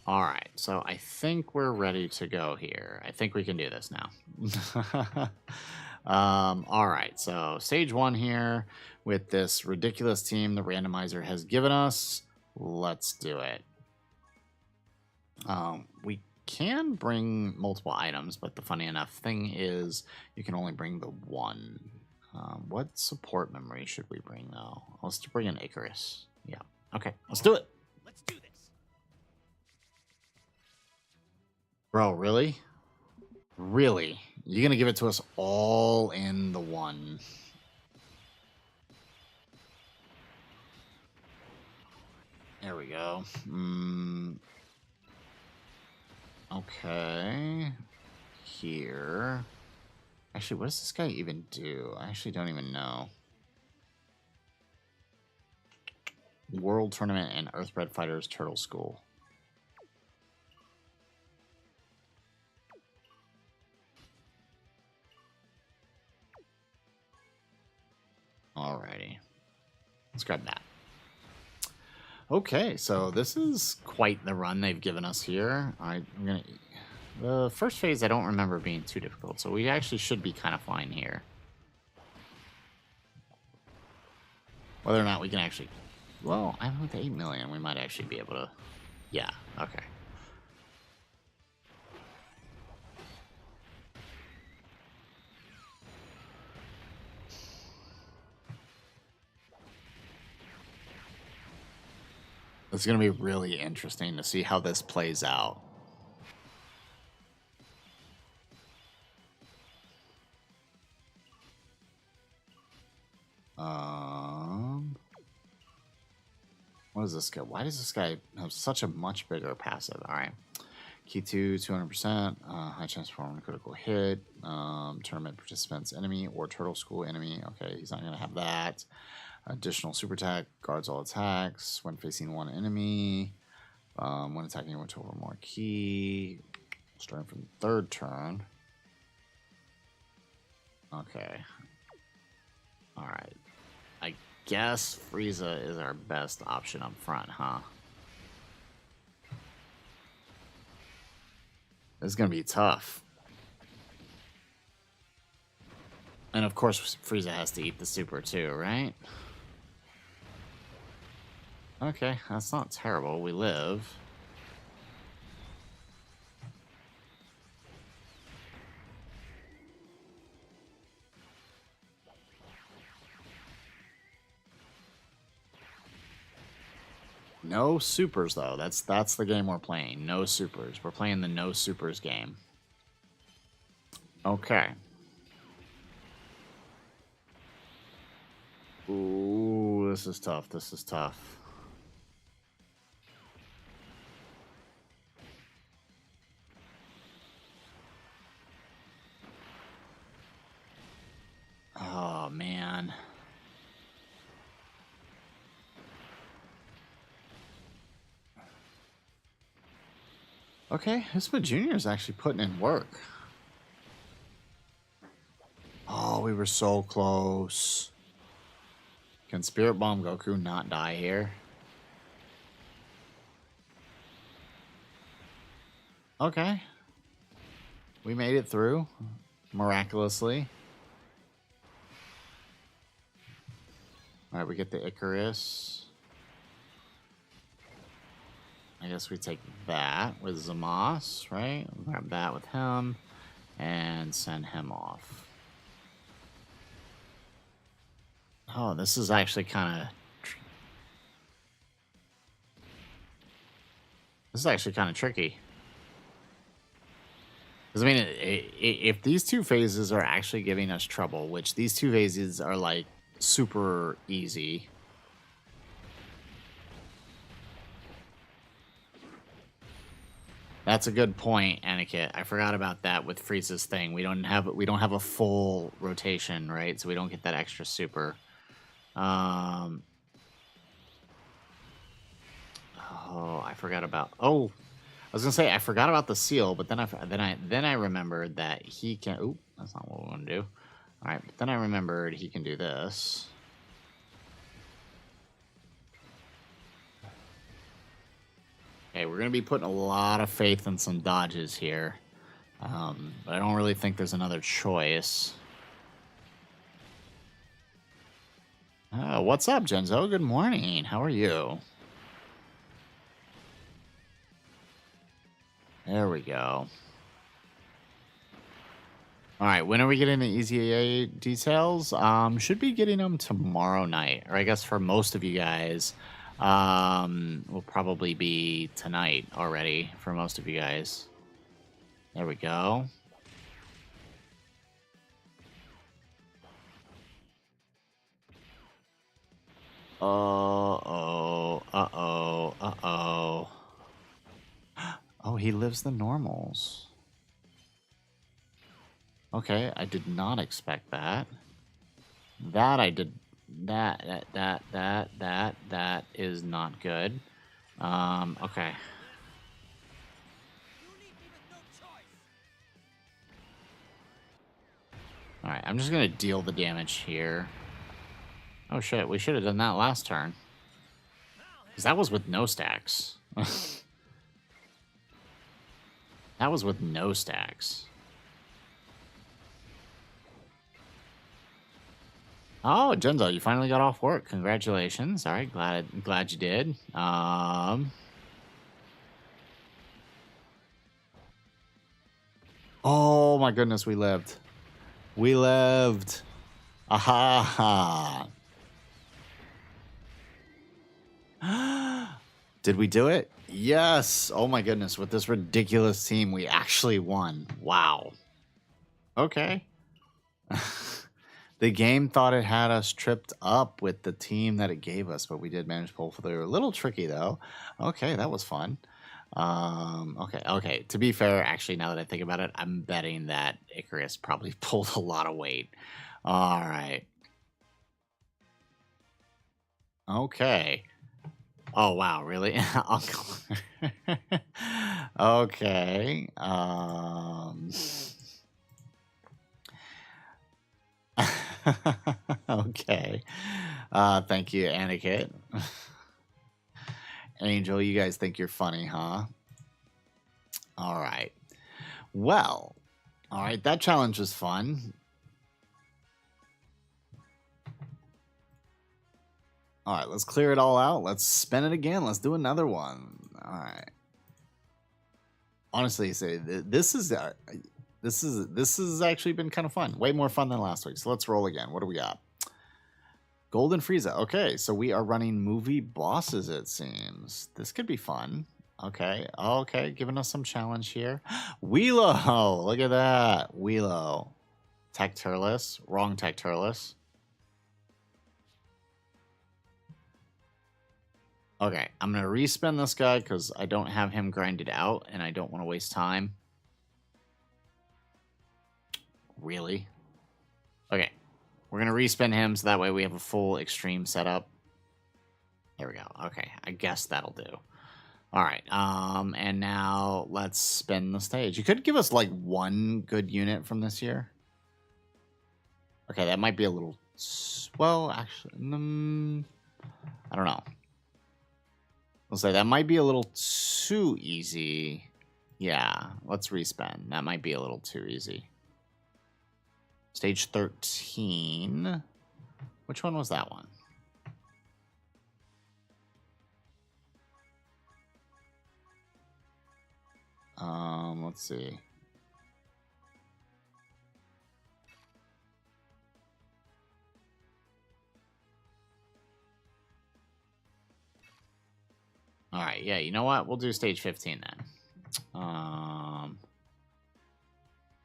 Alright, so I think we're ready to go here. I think we can do this now. Alright, so stage 1 here with this ridiculous team the randomizer has given us. Let's do it. We can bring multiple items, but the funny enough thing is you can only bring the one. What support memory should we bring, though? Let's bring an Icarus. Yeah. Okay, let's do it. Let's do this. Bro, really? Really? You're going to give it to us all in the one? There we go. Okay. Here. Actually, what does this guy even do? I actually don't even know. World Tournament and Earthbred Fighters Turtle School. Alrighty. Let's grab that. Okay, so this is quite the run they've given us here. The first phase I don't remember being too difficult, so we actually should be kind of fine here. Whether or not we can actually... Well, I don't know, with 8 million, we might actually be able to... Yeah, okay. It's going to be really interesting to see how this plays out. What is this guy? Why does this guy have such a much bigger passive? All right. Key 2, 200%. High chance for a critical hit. Tournament participants enemy or Turtle School enemy. Okay, he's not going to have that. Additional super attack. Guards all attacks when facing one enemy. When attacking with 2 or more key. Starting from the 3rd turn. Okay. All right. I guess Frieza is our best option up front, huh? This is going to be tough. And of course, Frieza has to eat the super too, right? Okay, that's not terrible. We live. No supers, though. That's the game we're playing. No supers. We're playing the no supers game. Okay. Ooh, this is tough. This is tough. Oh, man. Okay, Hisma Jr. is actually putting in work. Oh, we were so close. Can Spirit Bomb Goku not die here? Okay. We made it through. Miraculously. Alright, we get the Icarus. I guess we take that with Zamas, right? Grab that with him. And send him off. Oh, this is actually kind of... This is actually kind of tricky. Because, I mean, if these two phases are actually giving us trouble, which these two phases are, like, super easy. That's a good point, Aniket. I forgot about that with Frieza's thing. We don't have a full rotation, right? So we don't get that extra super. Oh, I forgot about. Oh, I was gonna say I forgot about the seal, but then I remembered that he can. Oop, that's not what we want to do. All right, but then I remembered he can do this. Okay, we're gonna be putting a lot of faith in some dodges here, but I don't really think there's another choice. Oh, what's up, Genzo? Good morning. How are you? There we go. All right, when are we getting the EZA details? Should be getting them tomorrow night, or I guess for most of you guys, will probably be tonight already for most of you guys. There we go. Uh-oh, uh-oh, uh-oh. Oh, he lives the normals. Okay, I did not expect that. That I did... That is not good. Okay. Alright, I'm just gonna deal the damage here. Oh shit, we should have done that last turn. Because that was with no stacks. That was with no stacks. Oh, Genzo, you finally got off work. Congratulations. All right, glad you did. Oh my goodness, we lived. We lived. Aha. Did we do it? Yes. Oh my goodness, with this ridiculous team, we actually won. Wow. Okay. The game thought it had us tripped up with the team that it gave us, but we did manage to pull through. A little tricky, though. Okay, that was fun. Okay. To be fair, actually, now that I think about it, I'm betting that Icarus probably pulled a lot of weight. All right. Okay. Oh, wow, really? Okay. Okay. Thank you, Aniket. Angel, you guys think you're funny, huh? All right. Well, all right, that challenge was fun. All right, let's clear it all out. Let's spin it again. Let's do another one. All right. Honestly, say this has actually been kind of fun. Way more fun than last week. So let's roll again. What do we got? Golden Frieza. Okay, so we are running movie bosses, it seems. This could be fun. Okay, giving us some challenge here. Wheelo! Look at that. Wheelo. Tecturlus. Wrong Tecturlus. Okay, I'm going to respin this guy because I don't have him grinded out and I don't want to waste time. Really? Okay. We're going to respin him so that way we have a full extreme setup. There we go. Okay, I guess that'll do. All right, and now let's spin the stage. You could give us like one good unit from this year. Okay, that might be a little... Well, actually, I don't know. I'll say that might be a little too easy. Yeah, let's respin. That might be a little too easy. Stage 13. Which one was that one? Let's see. All right, yeah, you know what? We'll do stage 15 then. No,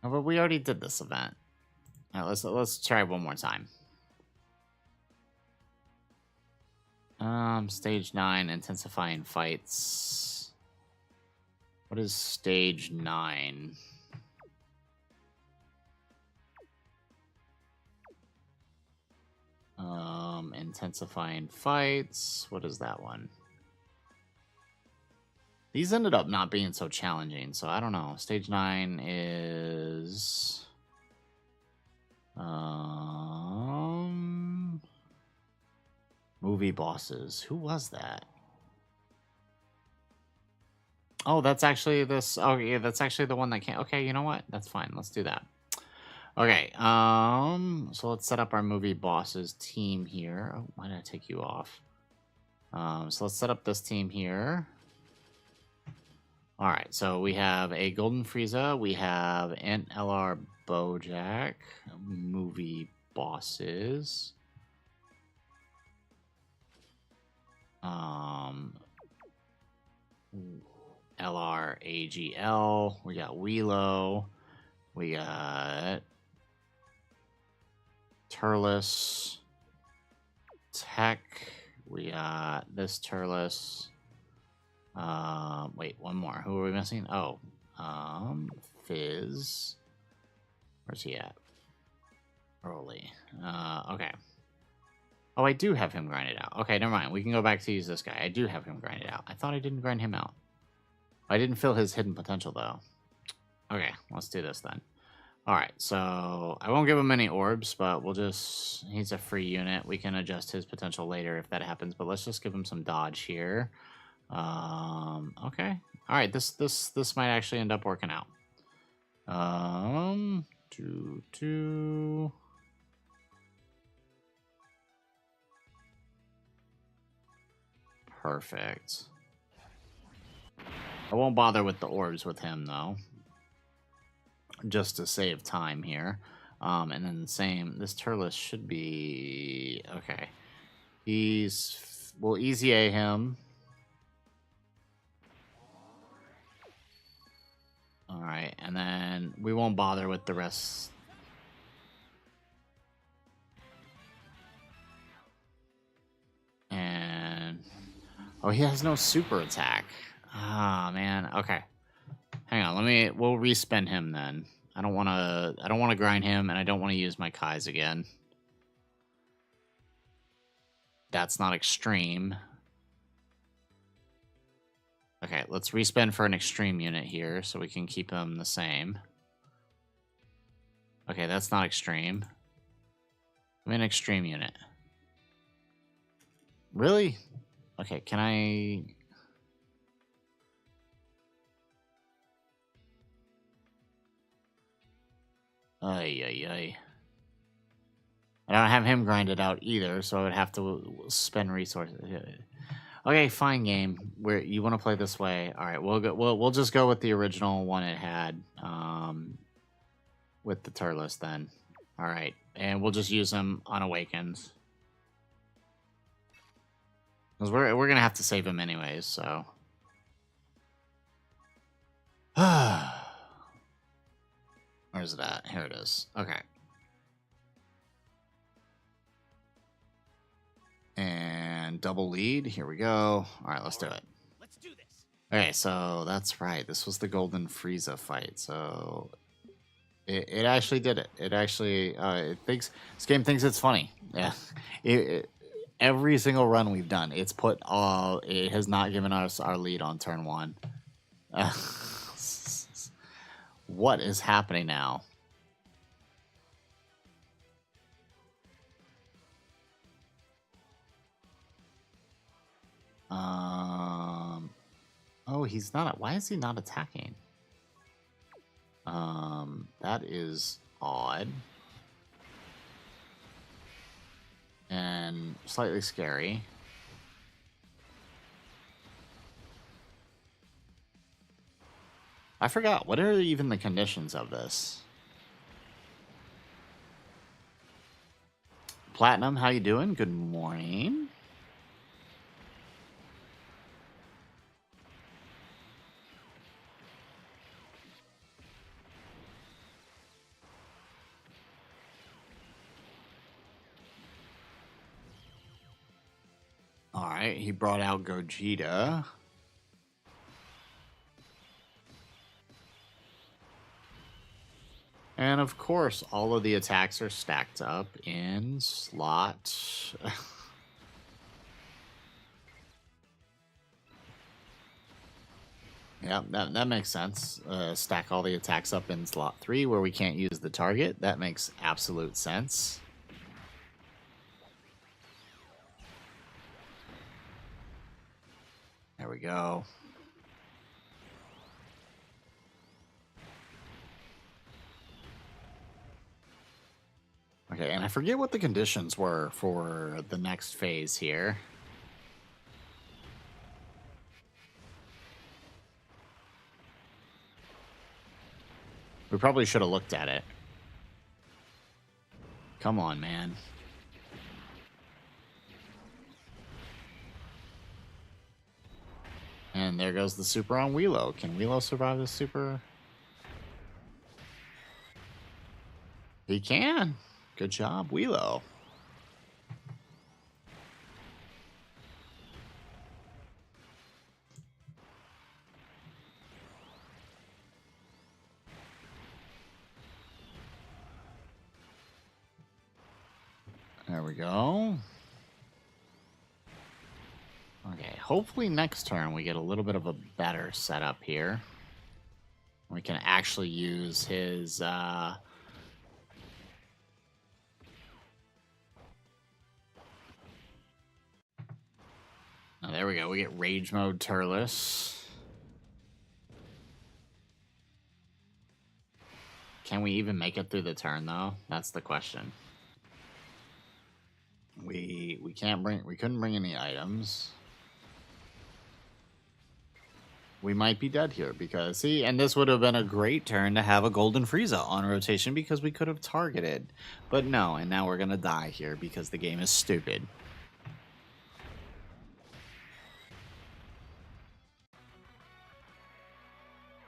but we already did this event. All right, let's try one more time. Stage 9, intensifying fights. What is stage 9? Intensifying fights. What is that one? These ended up not being so challenging, so I don't know. Stage 9 is... movie bosses. Who was that? Oh, that's actually this... Oh, yeah, that's actually the one that can't... Okay, you know what? That's fine. Let's do that. Okay, so let's set up our movie bosses team here. Oh, why did I take you off? So let's set up this team here. All right, so we have a Golden Frieza, we have an LR Bojack, movie bosses. LR AGL, we got Wheelo, we got Turles, Tech, we got this Turles. Wait, one more. Who are we missing? Oh, Fizz. Where's he at? Broly. Okay. Oh, I do have him grinded out. Okay, never mind. We can go back to use this guy. I do have him grinded out. I thought I didn't grind him out. I didn't fill his hidden potential, though. Okay, let's do this then. Alright, so I won't give him any orbs, but we'll just... He's a free unit. We can adjust his potential later if that happens, but let's just give him some dodge here. Okay. All right, this might actually end up working out. Two. Perfect. I won't bother with the orbs with him though. Just to save time here. And then same, this Turles should be okay. We'll easy A him. Alright, and then we won't bother with the rest. And... Oh, he has no super attack. Ah, man. Okay. Hang on, we'll respin him then. I don't wanna grind him, and I don't want to use my Kais again. That's not extreme. Okay, let's respin for an extreme unit here so we can keep them the same. Okay, that's not extreme. I'm an extreme unit. Really? Okay, can I... Ay. I don't have him grinded out either, so I would have to spend resources. Okay, fine game. You want to play this way? All right, we'll just go with the original one it had, with the Turles then. All right, and we'll just use them on Awakens because we're gonna have to save him anyways. So, where's it at? Here it is. Okay. And double lead. Here we go. All right, let's do it. Let's do this. Okay, so that's right. This was the Golden Frieza fight. So It actually did it. It actually it thinks this game thinks it's funny. Yeah, every single run we've done, it's put it has not given us our lead on turn one. What is happening now? Oh, he's not. Why is he not attacking? That is odd. And slightly scary. I forgot. What are even the conditions of this? Platinum, how you doing? Good morning. All right, he brought out Gogeta. And of course, all of the attacks are stacked up in slot. Yeah, that makes sense. Stack all the attacks up in slot 3 where we can't use the target. That makes absolute sense. There we go. Okay, and I forget what the conditions were for the next phase here. We probably should have looked at it. Come on, man. And there goes the super on Weelo. Can Weelo survive the super? He can. Good job, Weelo. There we go. Okay, hopefully next turn we get a little bit of a better setup here. We can actually use his oh, there we go. We get Rage Mode Turles. Can we even make it through the turn though? That's the question. We couldn't bring any items. We might be dead here because, see, and this would have been a great turn to have a Golden Frieza on rotation because we could have targeted. But no, and now we're going to die here because the game is stupid.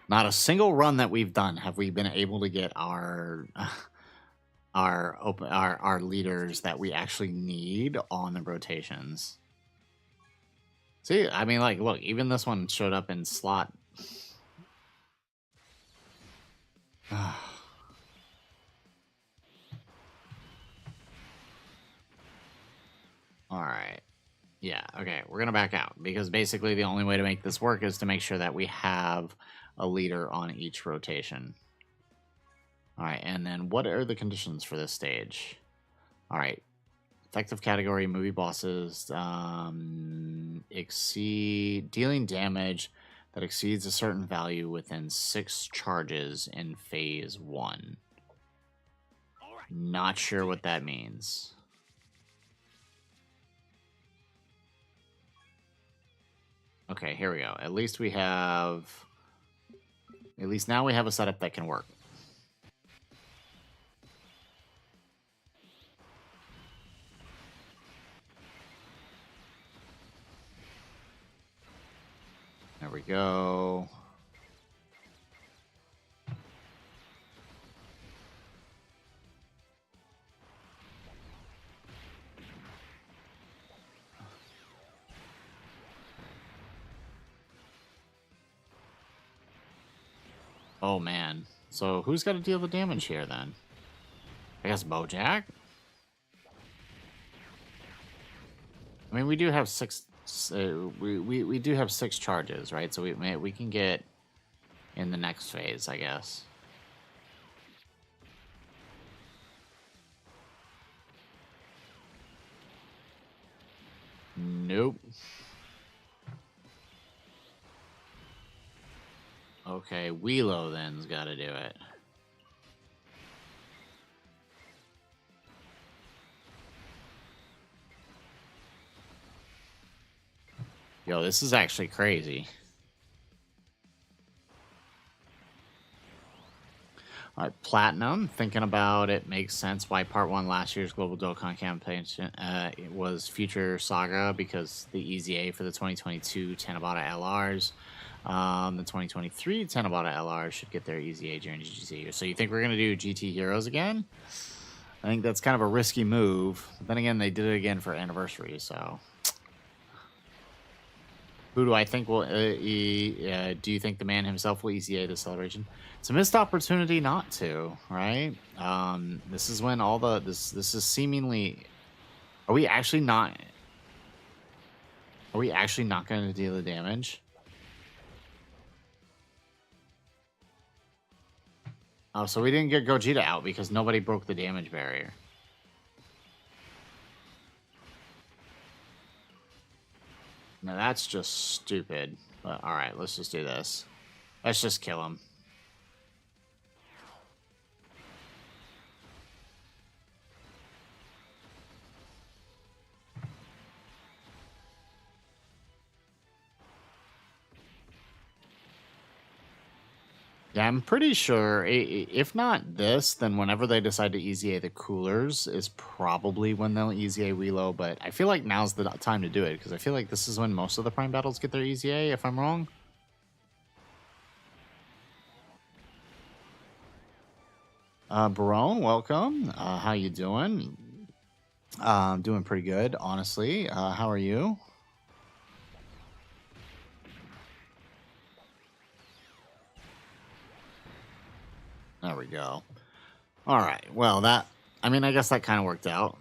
Not a single run that we've done have we been able to get our leaders that we actually need on the rotations. See, I mean, like, look, even this one showed up in slot. Alright. Yeah, okay, we're gonna back out, because basically the only way to make this work is to make sure that we have a leader on each rotation. Alright, and then what are the conditions for this stage? Alright. Effective category, movie bosses, exceed dealing damage that exceeds a certain value within 6 charges in phase 1. Not sure what that means. Okay, here we go. At least now we have a setup that can work. There we go. Oh man, So who's got to deal the damage here then? I guess Bojack? I mean, we do have six. We do have 6 charges, right? So we can get in the next phase, I guess. Nope. Okay, Weelo then's got to do it. Yo, this is actually crazy. All right, Platinum. Thinking about it makes sense why Part 1 last year's Global Dokkan campaign it was Future Saga because the EZA for the 2022 Tanabata LRs. The 2023 Tanabata LRs should get their EZA during GT. So you think we're going to do GT Heroes again? I think that's kind of a risky move. But then again, they did it again for Anniversary, so... Who do I think will... do you think the man himself will EZA the celebration? It's a missed opportunity not to, right? This is when all the... This is seemingly... Are we actually not... Are we actually not going to deal the damage? Oh, so we didn't get Gogeta out because nobody broke the damage barrier. Now that's just stupid. But alright, let's just do this. Let's just kill him. Yeah, I'm pretty sure, if not this, then whenever they decide to EZA the coolers is probably when they'll EZA Weelo, but I feel like now's the time to do it, because I feel like this is when most of the Prime battles get their EZA, if I'm wrong. Barone, welcome. How you doing? Doing pretty good, honestly. How are you? There we go. All right. Well, that... I mean, I guess that kind of worked out.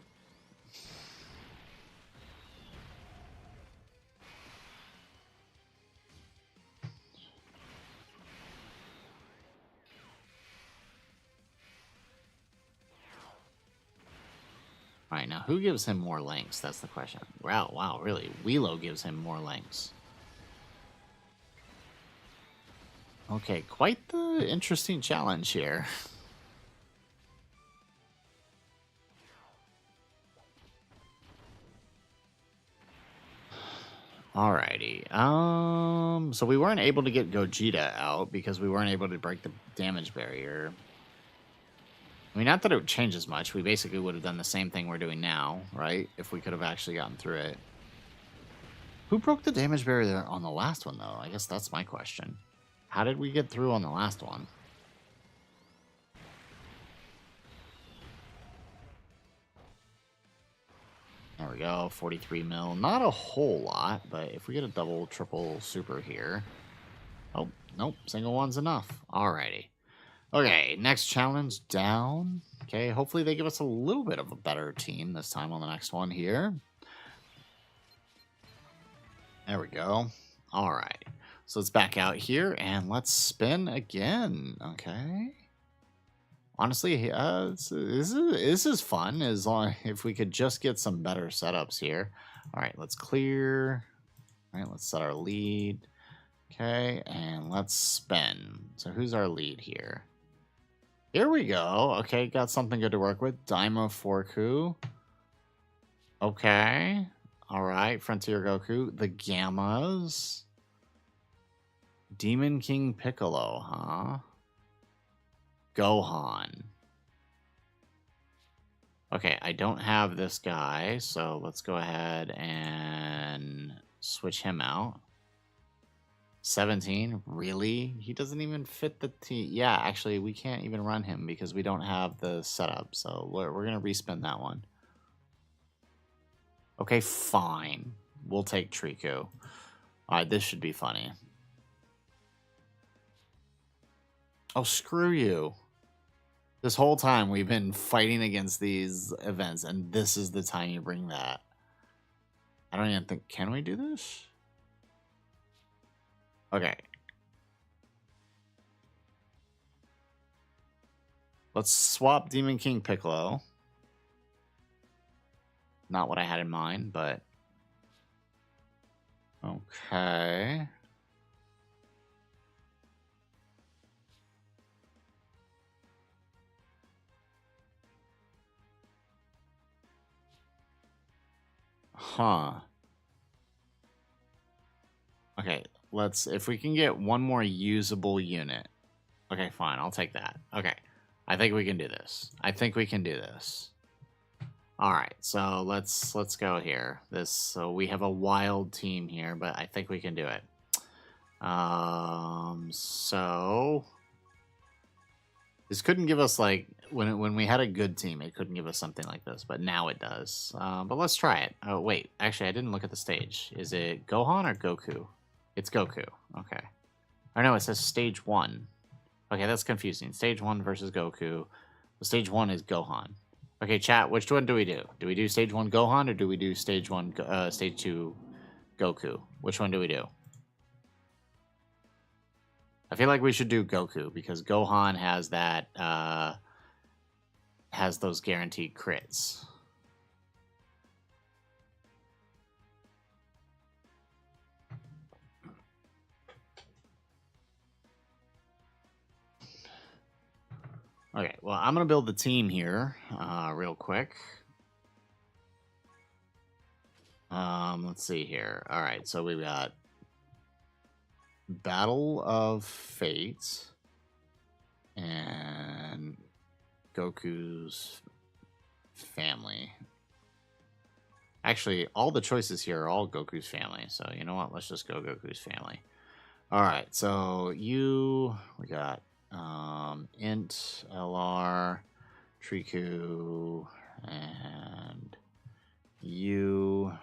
All right, now who gives him more links? That's the question. Wow, really? Weelo gives him more links. Okay, quite the interesting challenge here. Alrighty. So we weren't able to get Gogeta out because we weren't able to break the damage barrier. I mean, not that it would change as much. We basically would have done the same thing we're doing now, right? If we could have actually gotten through it. Who broke the damage barrier on the last one, though? I guess that's my question. How did we get through on the last one? There we go, 43 mil. Not a whole lot, but if we get a double, triple super here... Oh, nope, single one's enough. Alrighty. Okay, next challenge down. Okay, hopefully they give us a little bit of a better team this time on the next one here. There we go. Alright. So let's back out here and let's spin again. Okay. Honestly, this is fun as long if we could just get some better setups here. All right, let's clear. All right, let's set our lead. Okay, and let's spin. So who's our lead here? Here we go. Okay, got something good to work with. Daima Forku. Okay. All right, Frontier Goku. The Gammas. Demon King Piccolo, huh? Gohan. Okay, I don't have this guy, so let's go ahead and switch him out. 17? Really? He doesn't even fit the team. Yeah, actually, we can't even run him because we don't have the setup, so we're going to respin that one. Okay, fine. We'll take Triku. All right, this should be funny. Oh, screw you. This whole time we've been fighting against these events, and this is the time you bring that. I don't even think... Can we do this? Okay. Let's swap Demon King Piccolo. Not what I had in mind, but... Okay. Huh. Okay, let's... If we can get one more usable unit. Okay, fine. I'll take that. Okay. I think we can do this. I think we can do this. All right, so let's go here. So we have a wild team here, but I think we can do it. So this couldn't give us like when we had a good team, it couldn't give us something like this, but now it does. But let's try it. Oh wait, actually, I didn't look at the stage. Is it Gohan or Goku? It's Goku. Okay. Or no, it says stage 1. Okay, that's confusing. Stage 1 versus Goku. The stage 1 is Gohan. Okay, chat, which one do we do? Do we do stage 1 Gohan or do we do stage 2 Goku? Which one do we do? I feel like we should do Goku because Gohan has that has those guaranteed crits. Okay, well, I'm going to build the team here real quick. Let's see here. All right, so we've got Battle of Fate and Goku's family. Actually, all the choices here are all Goku's family, so you know what? Let's just go Goku's family. All right, so we got Int, LR, Triku, and you,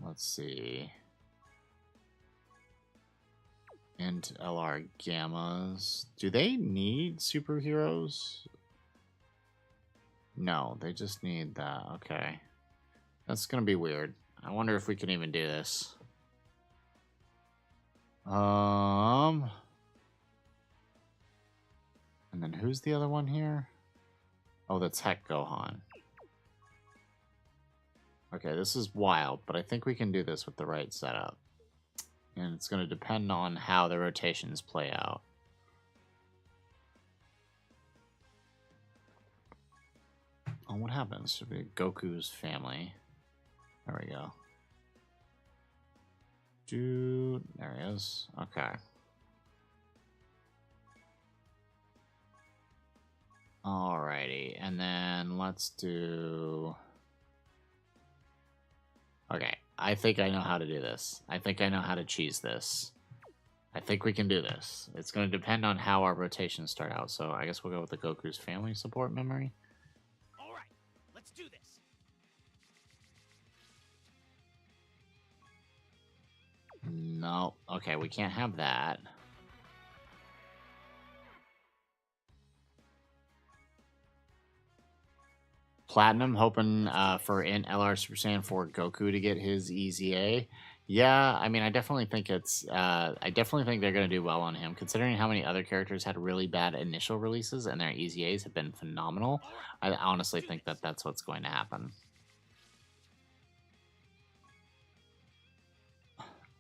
let's see, Int, LR, Gammas. Do they need superheroes? No, they just need that. Okay. That's gonna be weird. I wonder if we can even do this. And then who's the other one here? Oh, that's Heck Gohan. Okay, this is wild, but I think we can do this with the right setup. And it's gonna depend on how the rotations play out. Oh, what happens? Should be Goku's family. There we go. Dude, there he is. Okay. Alrighty, and then let's do... Okay, I think I know how to do this. I think I know how to cheese this. I think we can do this. It's going to depend on how our rotations start out, so I guess we'll go with the Goku's family support memory. Alright, let's do this. No, okay, we can't have that. Platinum, hoping for in LR Super Saiyan 4 Goku to get his EZA. Yeah, I mean, I definitely think it's... I definitely think they're going to do well on him, considering how many other characters had really bad initial releases and their EZAs have been phenomenal. I honestly think that that's what's going to happen.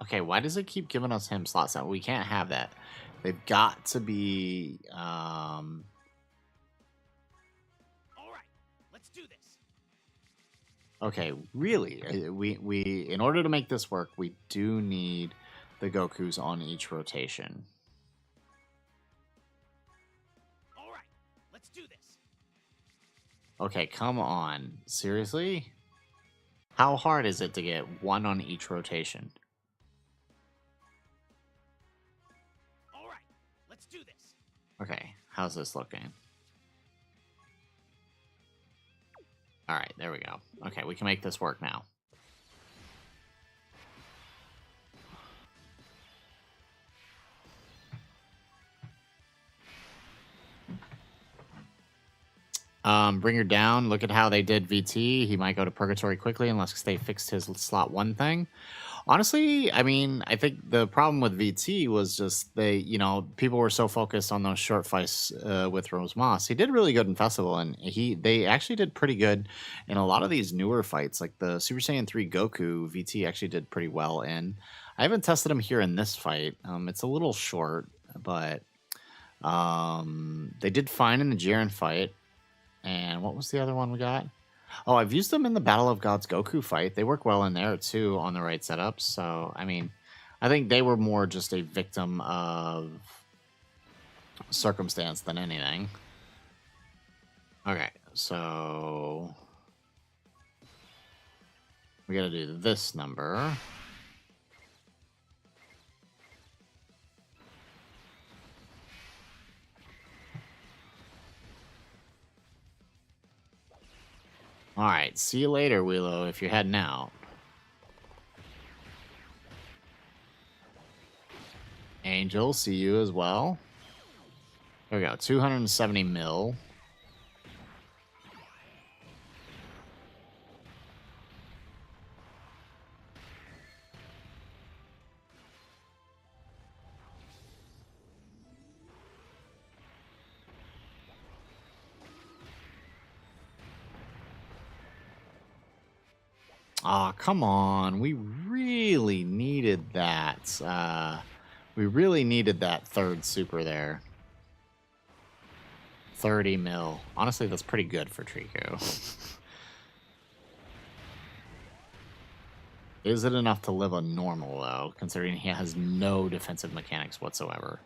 Okay, why does it keep giving us him slots? We can't have that. They've got to be... Alright, let's do this. Okay, really? We in order to make this work, we do need the Gokus on each rotation. Alright, let's do this. Okay, come on. Seriously? How hard is it to get one on each rotation? Alright, let's do this. Okay, how's this looking? Alright, there we go. Okay, we can make this work now. Bring her down. Look at how they did VT. He might go to purgatory quickly unless they fixed his slot 1 thing. Honestly, I mean, I think the problem with VT was just people were so focused on those short fights with Rose Moss. He did really good in Festival, and they actually did pretty good in a lot of these newer fights, like the Super Saiyan 3 Goku. VT actually did pretty well in. I haven't tested him here in this fight. It's a little short, but they did fine in the Jiren fight. And what was the other one we got? Oh, I've used them in the Battle of Gods Goku fight. They work well in there, too, on the right setups. So, I mean, I think they were more just a victim of circumstance than anything. Okay, so we gotta do this number. All right, see you later, Willow, if you're heading out. Angel, see you as well. There we go, 270 mil. Aw, come on. We really needed that. We really needed that third super there. 30 mil. Honestly, that's pretty good for Trico. Is it enough to live a normal, though, considering he has no defensive mechanics whatsoever?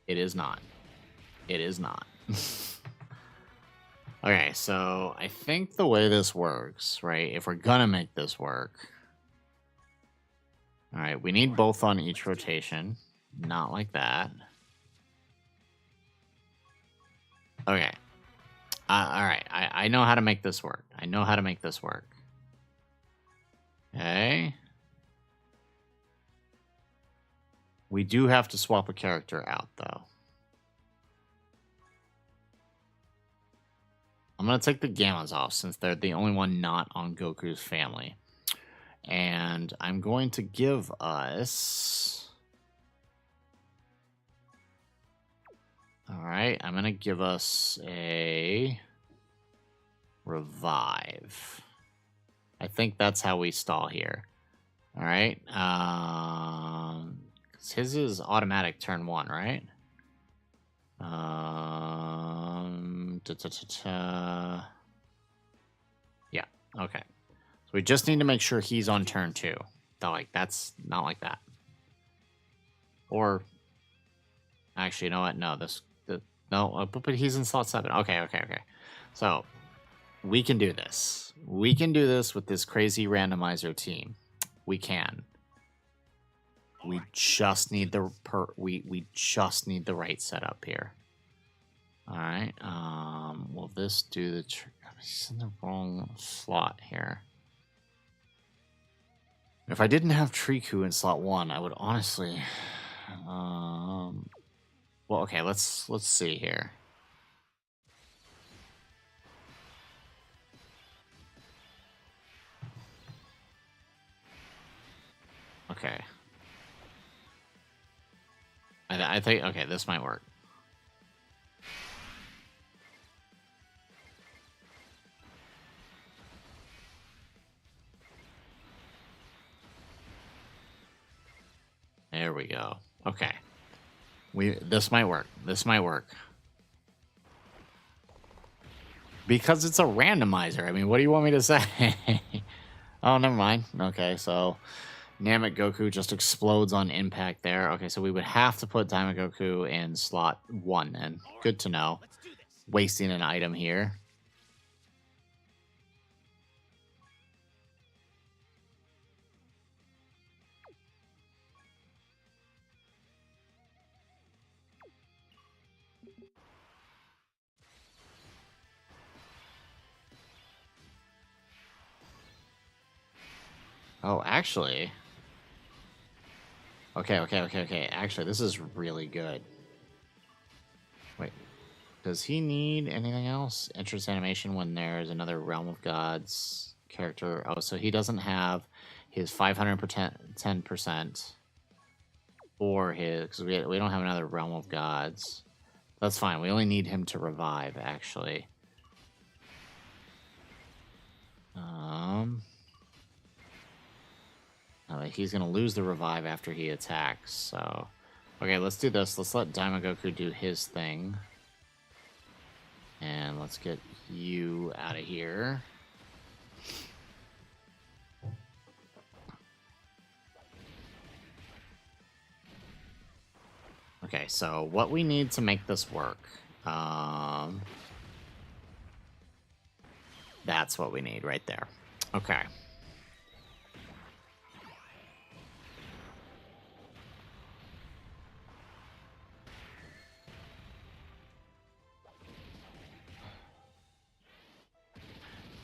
It is not. It is not. Okay, so I think the way this works, right, if we're gonna make this work... Alright, we need both on each rotation. Not like that. Okay. Alright, I know how to make this work. I know how to make this work. Okay. We do have to swap a character out, though. I'm going to take the Gammas off since they're the only one not on Goku's family. And I'm going to give us... Alright, I'm going to give us a... Revive. I think that's how we stall here. Alright. His is automatic turn 1, right? Yeah, okay. So we just need to make sure he's on turn 2. That's not like that. Or, actually, you know what? No, but he's in slot 7. Okay. So, we can do this. We can do this with this crazy randomizer team. We can. We just need the we just need the right setup here. All right. Will this do the trick? He's in the wrong slot here. If I didn't have Triku in slot 1, I would honestly. Well, okay. Let's see here. Okay. I think, okay, this might work. There we go. Okay. This might work. This might work. Because it's a randomizer. I mean, what do you want me to say? Oh, never mind. Okay, so Namek Goku just explodes on impact there. Okay, so we would have to put Diamond Goku in slot 1 then. Good to know. Wasting an item here. Oh, actually... Okay. Actually, this is really good. Wait, does he need anything else? Entrance animation when there's another Realm of Gods character. Oh, so he doesn't have his 510% for his, because we don't have another Realm of Gods. That's fine. We only need him to revive, actually. He's going to lose the revive after he attacks, so... Okay, let's do this. Let's let Daimogoku do his thing. And let's get you out of here. Okay, so what we need to make this work... that's what we need right there. Okay.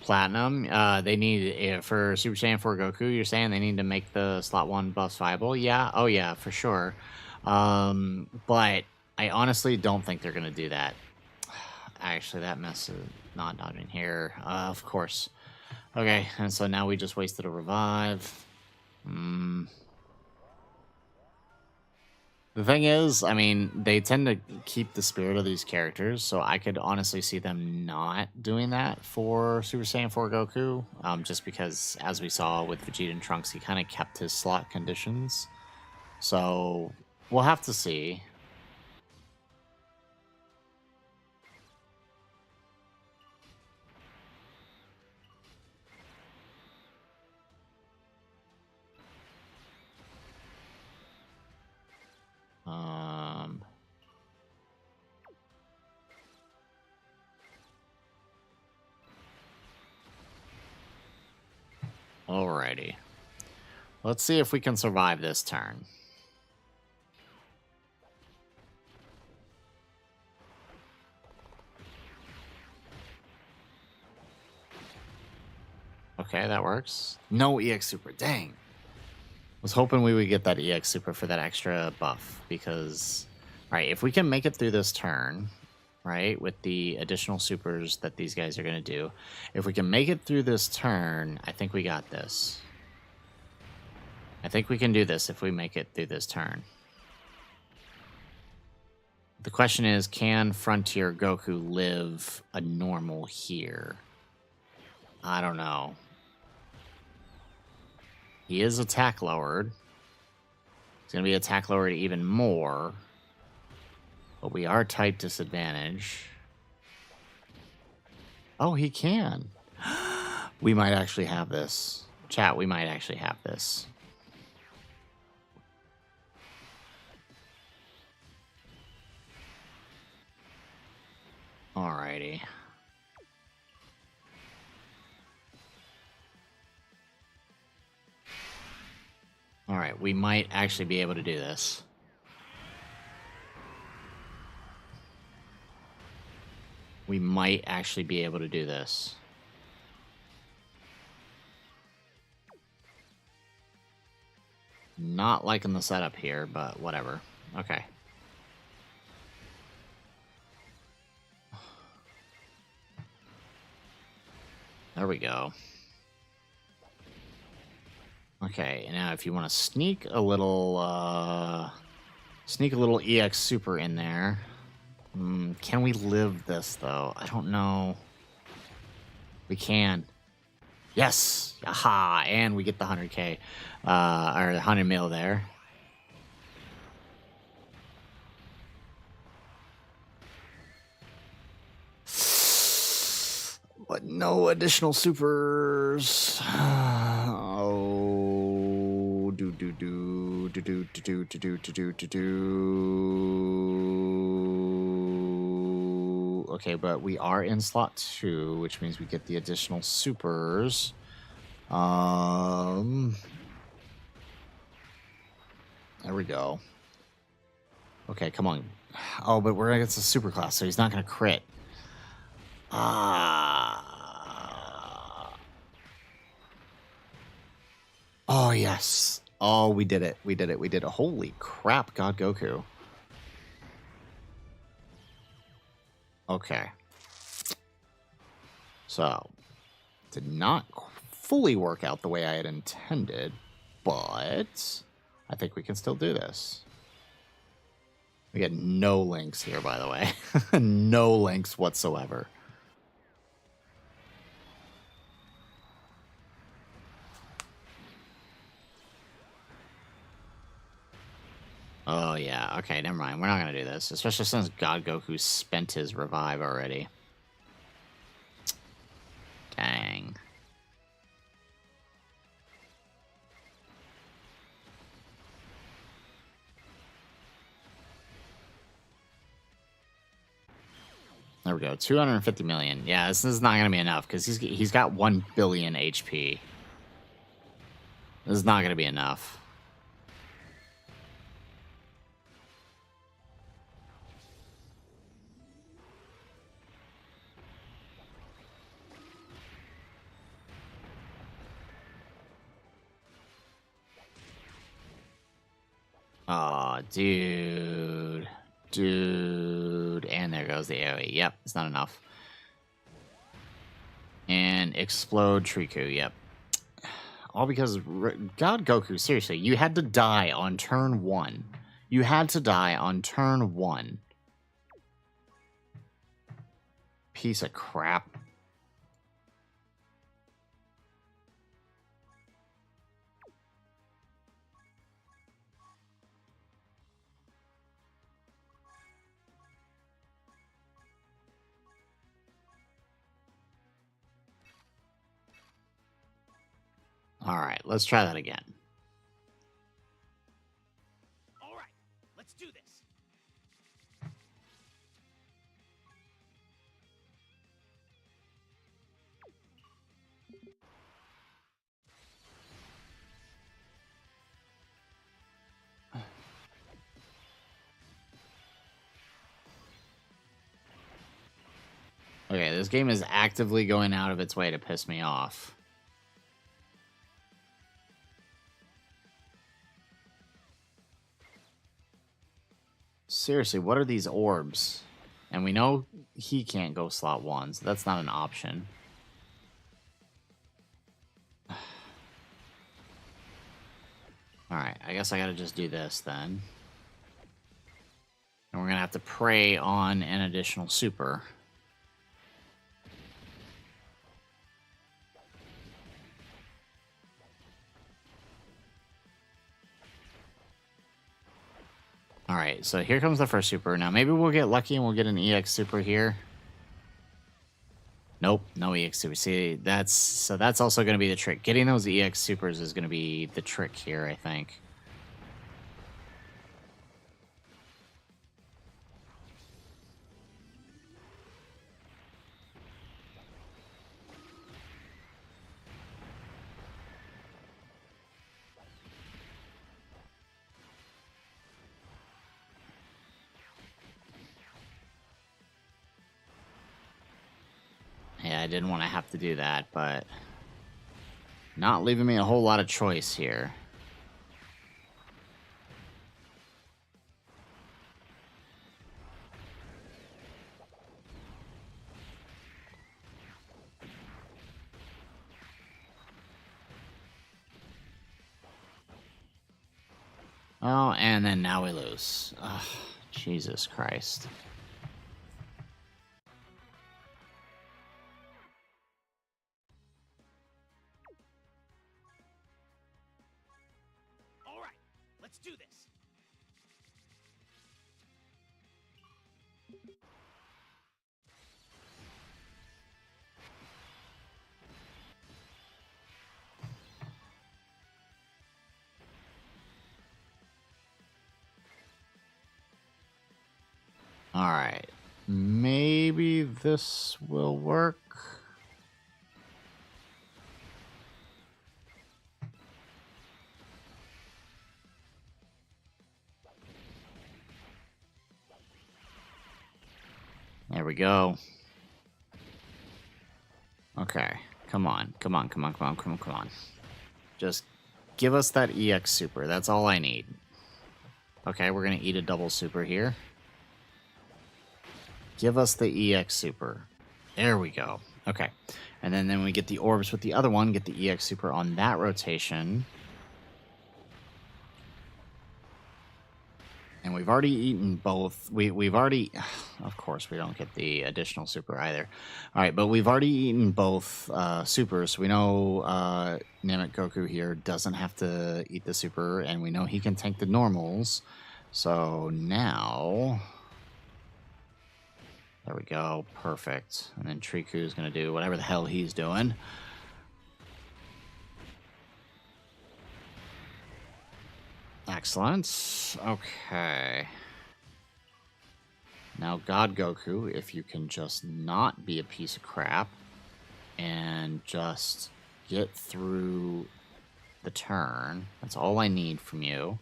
Platinum, they need, for Super Saiyan 4 Goku, you're saying they need to make the slot 1 buffs viable? Yeah, oh yeah, for sure. But I honestly don't think they're going to do that. Actually, that mess is not dodging here. Of course. Okay, and so now we just wasted a revive. The thing is, I mean, they tend to keep the spirit of these characters, so I could honestly see them not doing that for Super Saiyan 4 Goku, just because, as we saw with Vegeta and Trunks, he kind of kept his slot conditions. So, we'll have to see. Alrighty. Let's see if we can survive this turn. Okay, that works. No EX Super, dang. Was hoping we would get that EX Super for that extra buff, because, alright, if we can make it through this turn, right, with the additional supers that these guys are going to do, if we can make it through this turn, I think we got this. I think we can do this if we make it through this turn. The question is, can Frontier Goku live a normal here? I don't know. He is attack lowered. He's going to be attack lowered even more. But we are type disadvantage. Oh, he can. We might actually have this. Chat, we might actually have this. Alrighty. Alright, we might actually be able to do this. We might actually be able to do this. Not liking the setup here, but whatever. Okay. There we go. Okay, now if you want to sneak a little EX Super in there. Can we live this, though? I don't know. We can. Yes! Aha! And we get the 100K. Or 100 mil there. But no additional supers. Oh, Okay, but we are in slot 2, which means we get the additional supers. There we go. Okay, come on. Oh, but we're against a super class, so he's not going to crit. Oh, yes. Oh, we did it. We did it. We did it. Holy crap, God Goku. Okay. So, did not fully work out the way I had intended, but I think we can still do this. We get no links here, by the way. No links whatsoever. Oh, yeah. Okay, never mind. We're not going to do this. Especially since God Goku spent his revive already. Dang. There we go. 250 million. Yeah, this is not going to be enough because he's got 1 billion HP. This is not going to be enough. Oh, dude. Dude. And there goes the AoE. Yep, it's not enough. And explode Triku. Yep. All because God Goku, seriously, you had to die on turn 1. You had to die on turn 1. Piece of crap. All right, let's try that again. All right, let's do this. Okay, this game is actively going out of its way to piss me off. Seriously, what are these orbs? And we know he can't go slot 1, so that's not an option. Alright, I guess I gotta just do this then. And we're gonna have to pray on an additional super. Alright, so here comes the first super. Now maybe we'll get lucky and we'll get an EX super here. Nope, no EX super. See, that's also going to be the trick. Getting those EX supers is going to be the trick here, I think. Yeah, I didn't want to have to do that, but not leaving me a whole lot of choice here. Oh, and then now we lose. Ugh, Jesus Christ. All right, let's do this. Alright. Maybe this will work. There we go. Okay. Come on. Come on, come on, come on, come on, come on. Just give us that EX super. That's all I need. Okay, we're going to eat a double super here. Give us the EX Super. There we go. Okay. And then we get the orbs with the other one, get the EX Super on that rotation. And we've already eaten both. We've already... Of course, we don't get the additional super either. All right, but we've already eaten both supers. So we know Namek Goku here doesn't have to eat the super, and we know he can tank the normals. So now... There we go. Perfect. And then Triku's going to do whatever the hell he's doing. Excellent. Okay. Now, God Goku, if you can just not be a piece of crap and just get through the turn. That's all I need from you.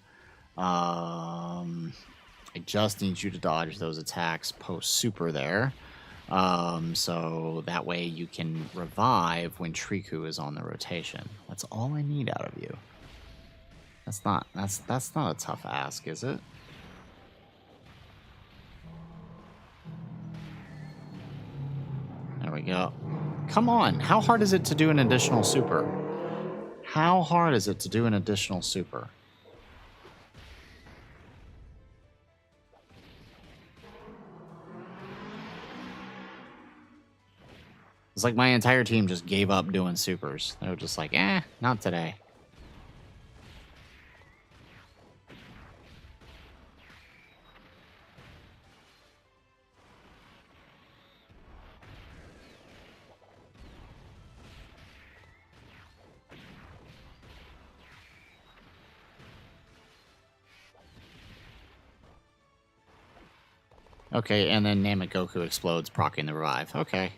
I just need you to dodge those attacks post-super there. So that way you can revive when Triku is on the rotation. That's all I need out of you. That's not a tough ask, is it? There we go. Come on, how hard is it to do an additional super? How hard is it to do an additional super? It's like my entire team just gave up doing supers. They were just like, not today. Okay, and then Namek Goku explodes, proccing the revive. Okay.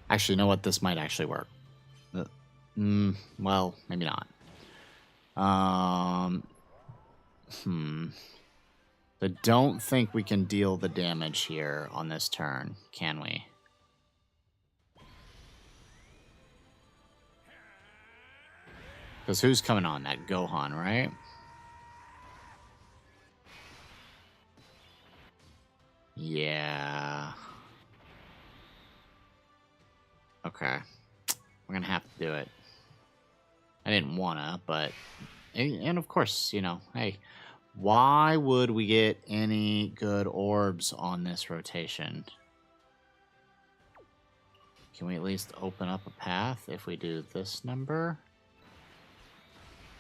Actually, you know what? This might actually work. Well, maybe not. I don't think we can deal the damage here on this turn, can we? Because who's coming on? That Gohan, right? Yeah. Okay. We're going to have to do it. I didn't want to, but... And of course, you know, hey, why would we get any good orbs on this rotation? Can we at least open up a path if we do this number?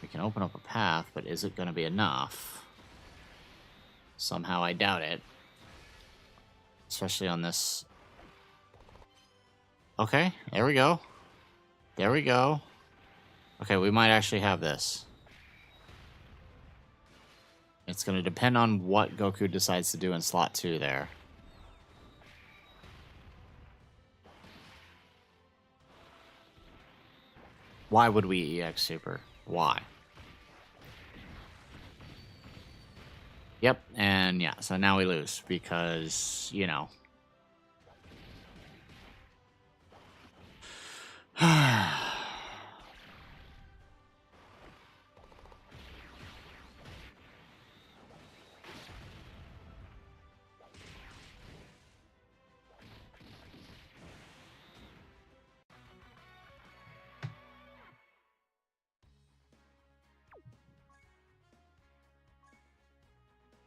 We can open up a path, but is it going to be enough? Somehow I doubt it. Especially on this. Okay, there we go. There we go. Okay, we might actually have this. It's going to depend on what Goku decides to do in slot 2 there. Why would we EX Super? Why? Yep, and yeah, so now we lose because, you know.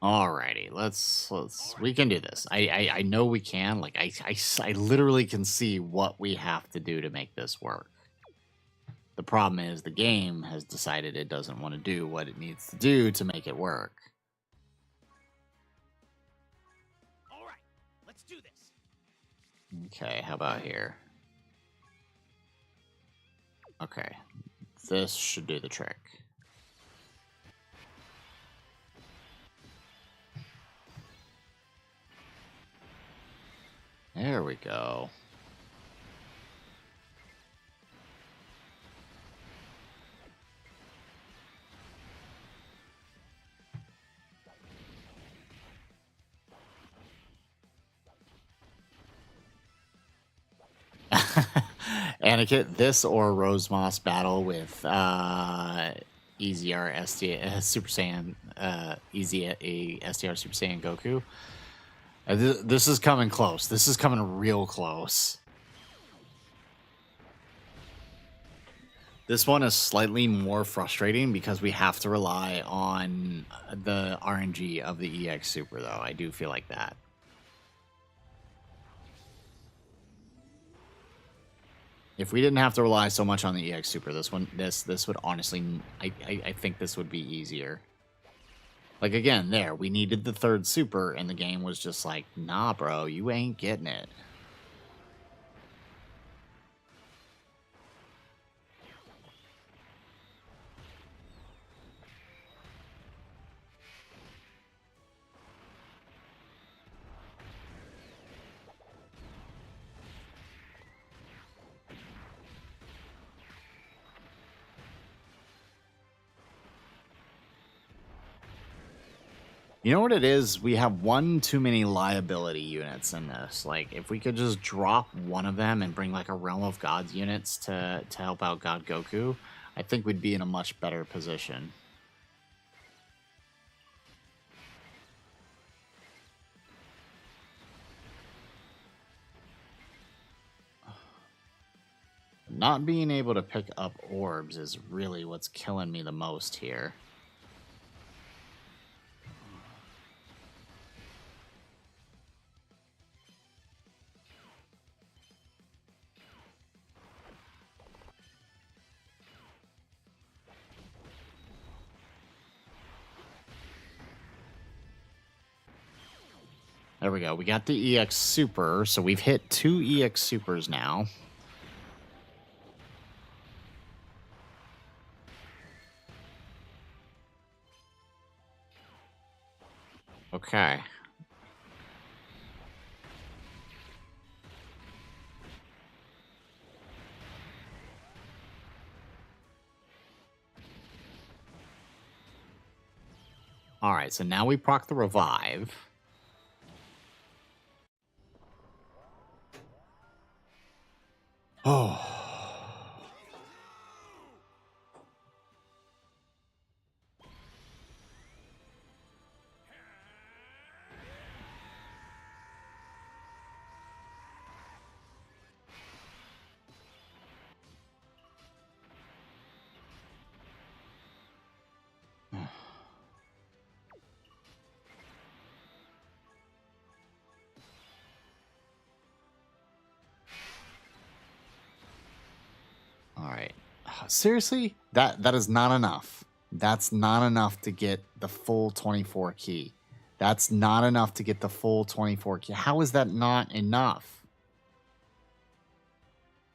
Alrighty, let's we can do this. I know we can. Like I literally can see what we have to do to make this work. The problem is the game has decided it doesn't want to do what it needs to do to make it work. All right, let's do this. Okay, how about here? Okay, this should do the trick. There we go. Anakin, this or Rosemoss battle with EZR ST Super Saiyan STR Super Saiyan Goku. This is coming close. This is coming real close. This one is slightly more frustrating because we have to rely on the RNG of the EX Super, though. I do feel like that. If we didn't have to rely so much on the EX Super, this would honestly, I think this would be easier. Like, again, there, we needed the third super, and the game was just like, nah, bro, you ain't getting it. You know what it is? We have one too many liability units in this. Like, if we could just drop one of them and bring, like, a Realm of Gods units to help out God Goku, I think we'd be in a much better position. Not being able to pick up orbs is really what's killing me the most here. There we go. We got the EX Super, so we've hit 2 EX Supers now. Okay. Alright, so now we proc the revive. Oh. Alright. Seriously? That is not enough. That's not enough to get the full 24 key. That's not enough to get the full 24 key. How is that not enough?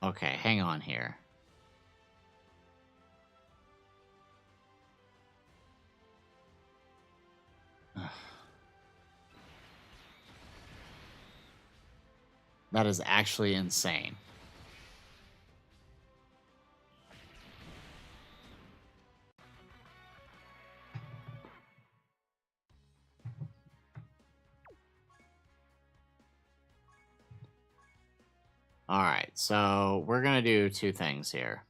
Okay, hang on here. That is actually insane. Alright, so we're going to do two things here.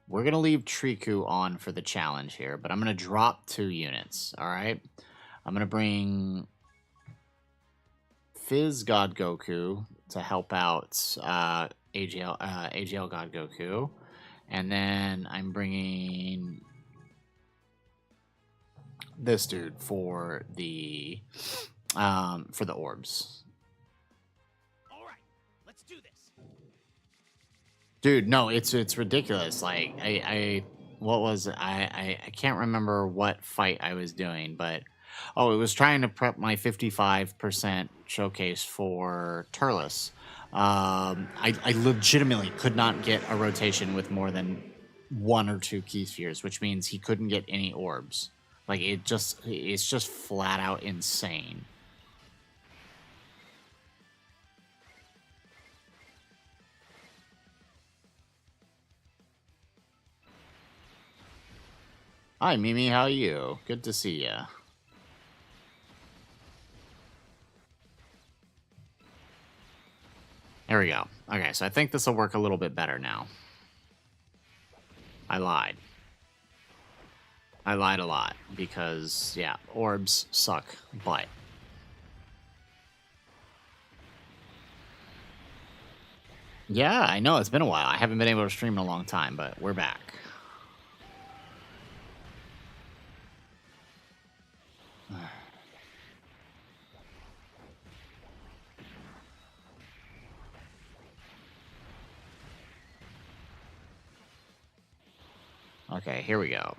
We're going to leave Triku on for the challenge here, but I'm going to drop 2 units, alright? I'm going to bring Fizz God Goku to help out AGL God Goku. And then I'm bringing this dude for the orbs. All right, let's do this. Dude, no, it's ridiculous. Like I can't remember what fight I was doing, but oh, it was trying to prep my 55% showcase for Turles. I legitimately could not get a rotation with more than 1 or 2 key spheres, which means he couldn't get any orbs. Like it's just flat out insane. Hi, Mimi. How are you? Good to see ya. There we go. Okay, so I think this will work a little bit better now. I lied. I lied a lot because, yeah, orbs suck, but Yeah, I know. It's been a while. I haven't been able to stream in a long time, but we're back. Okay, here we go.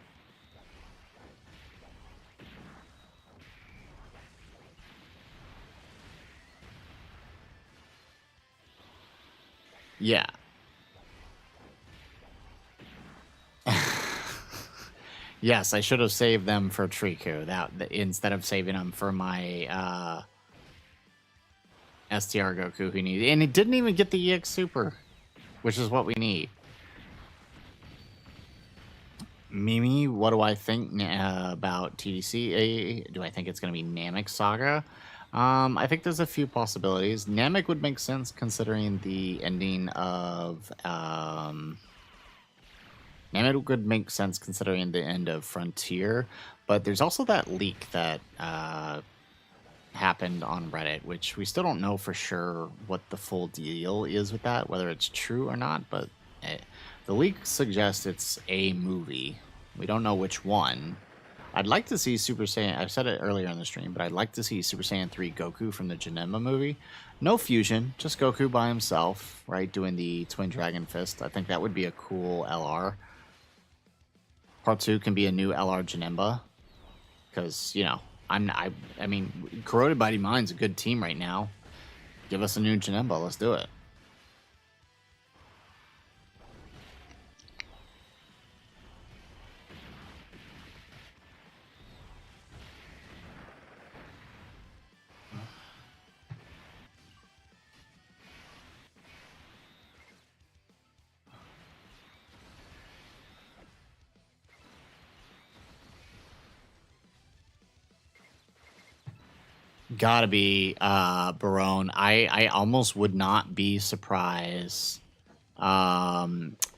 Yeah. Yes, I should have saved them for Triku. Instead of saving them for my STR Goku who needed, and it didn't even get the EX Super, which is what we need. Mimi, what do I think about TDC? Do I think it's going to be Namek Saga? I think there's a few possibilities. Namek would make sense considering the ending of Namek would make sense considering the end of Frontier, but there's also that leak that happened on Reddit, which we still don't know for sure what the full deal is with that, whether it's true or not, but the leak suggests it's a movie. We don't know which one. I'd like to see Super Saiyan, I've said it earlier in the stream, but I'd like to see Super Saiyan 3 Goku from the Janemba movie. No fusion, just Goku by himself, right, doing the Twin Dragon Fist. I think that would be a cool LR. Part 2 can be a new LR Janemba, because, you know, I mean, Corroded Mighty Mind's a good team right now. Give us a new Janemba, let's do it. Gotta be Barone. I almost would not be surprised. I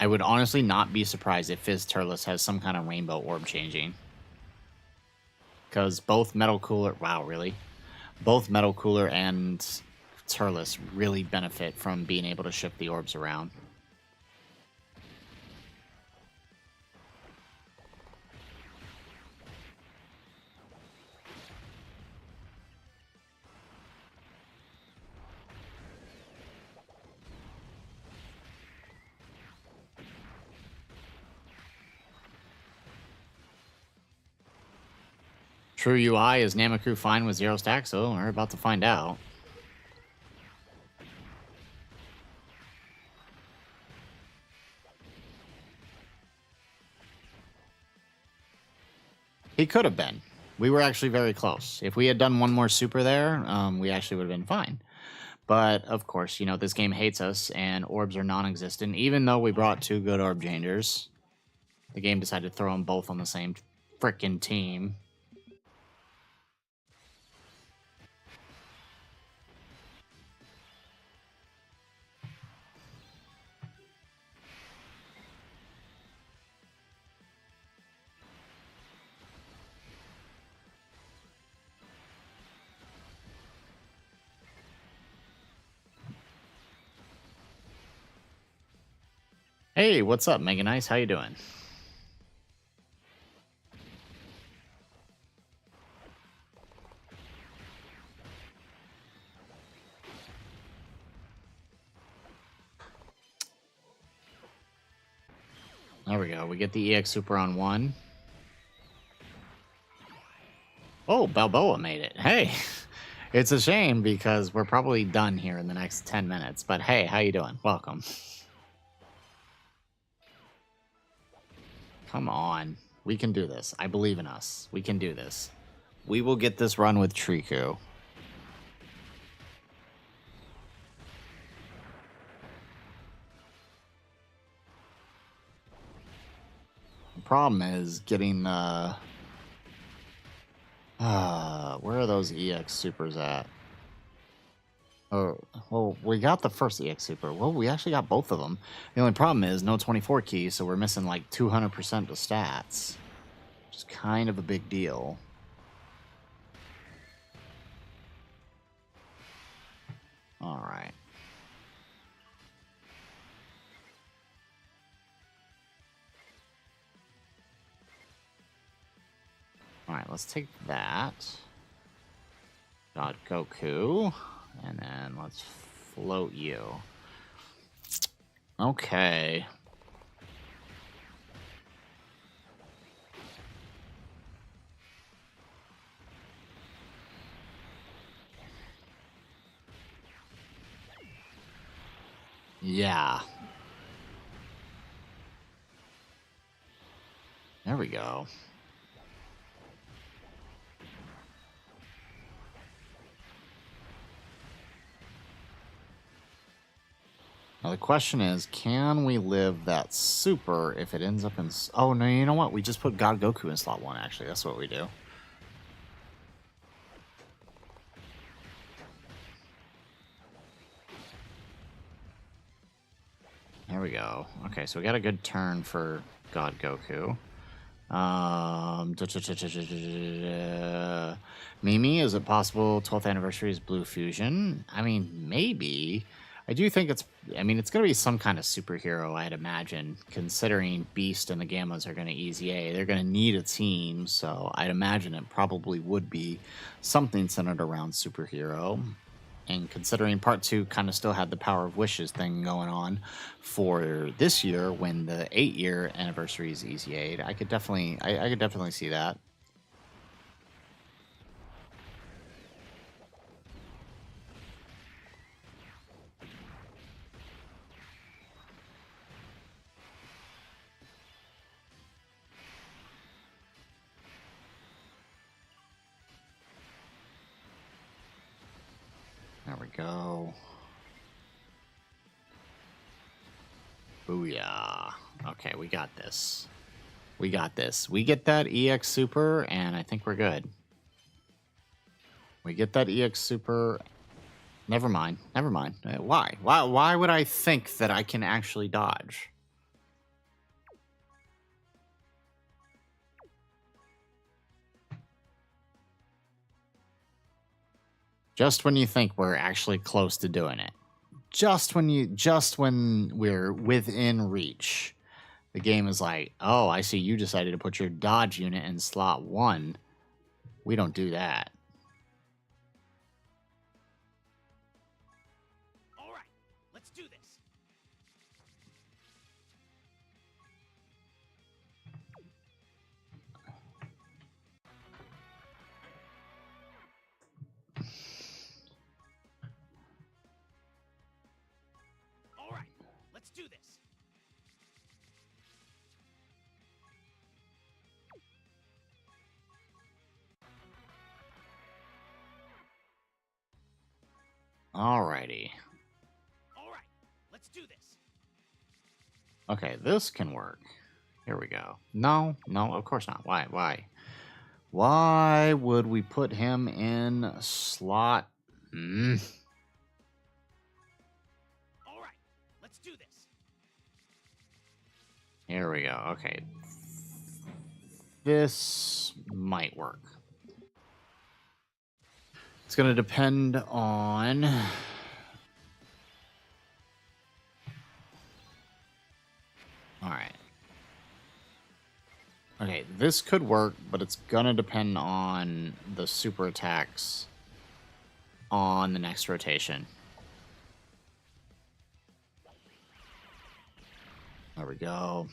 would honestly not be surprised if Fizz Turles has some kind of rainbow orb changing. Because both Metal Cooler, wow, really? Both Metal Cooler and Turles really benefit from being able to shift the orbs around. True UI, is Nameku fine with 0 stacks? Oh, we're about to find out. He could have been. We were actually very close. If we had done one more super there, we actually would have been fine. But, of course, you know, this game hates us, and orbs are non-existent. Even though we brought 2 good orb changers, the game decided to throw them both on the same frickin' team. Hey, what's up, Mega Nice? How you doing? There we go. We get the EX Super on 1. Oh, Balboa made it. Hey, it's a shame because we're probably done here in the next 10 minutes. But hey, how you doing? Welcome. Come on. We can do this. I believe in us. We can do this. We will get this run with Triku. The problem is getting where are those EX Supers at? Oh, well, we got the first EX Super. Well, we actually got both of them. The only problem is no 24 keys, so we're missing like 200% of stats. Which is kind of a big deal. Alright. Alright, let's take that. God Goku. And then let's float you. Okay. Yeah. There we go. Now the question is, can we live that super if it ends up in... Oh, no, you know what? We just put God Goku in slot 1, actually. That's what we do. There we go. Okay, so we got a good turn for God Goku. Mimi, is it possible 12th anniversary is Blue Fusion? I mean, maybe. I do think it's... I mean, it's going to be some kind of superhero, I'd imagine, considering Beast and the Gammas are going to easy A. They're going to need a team, so I'd imagine it probably would be something centered around superhero. And considering part 2 kind of still had the Power of Wishes thing going on for this year, when the 8-year anniversary is Easy 8, I could definitely, I could definitely see that. There we go. Booyah. Okay, we got this. We got this. We get that EX Super, and I think we're good. We get that EX Super. Never mind. Never mind. Why? Why would I think that I can actually dodge? Just when you think we're actually close to doing it. Just when we're within reach, the game is like, oh, I see you decided to put your dodge unit in slot 1. We don't do that. All right, let's do this. All right, let's do this. Alrighty. All right, let's do this. Okay, this can work. Here we go. No, of course not. Why? Why would we put him in slot? All right, let's do this. Here we go. Okay. This might work. It's going to depend on... Alright. Okay, this could work, but it's going to depend on the super attacks on the next rotation. There we go.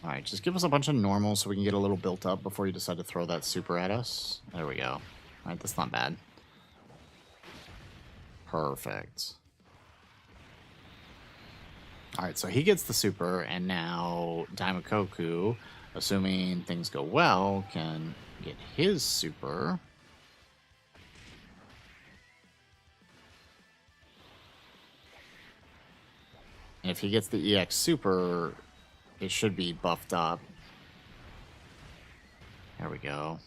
Alright, just give us a bunch of normals so we can get a little built up before you decide to throw that super at us. There we go. Alright, that's not bad. Perfect. Alright, so he gets the super, and now Daimokoku, assuming things go well, can get his super. And if he gets the EX super, it should be buffed up. There we go.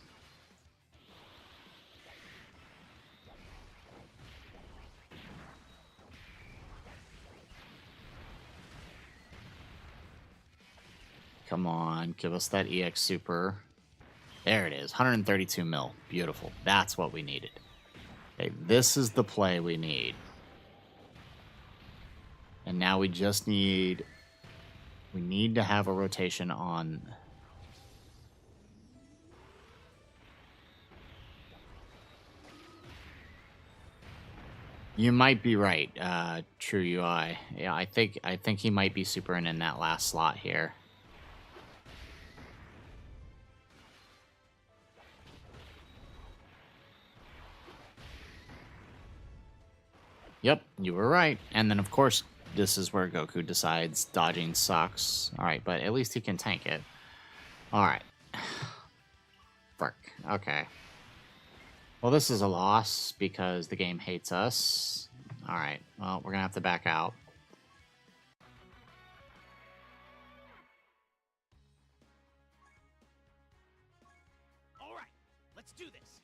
Come on, give us that EX super. There it is, 132 mil. Beautiful. That's what we needed. Okay, this is the play we need. And now we just need... We need to have a rotation on... You might be right, True UI. Yeah, I think he might be supering in that last slot here. Yep, you were right. And then, of course, this is where Goku decides dodging sucks. All right, but at least he can tank it. All right. Frick. Okay. Well, this is a loss because the game hates us. All right. Well, we're going to have to back out. All right, let's do this.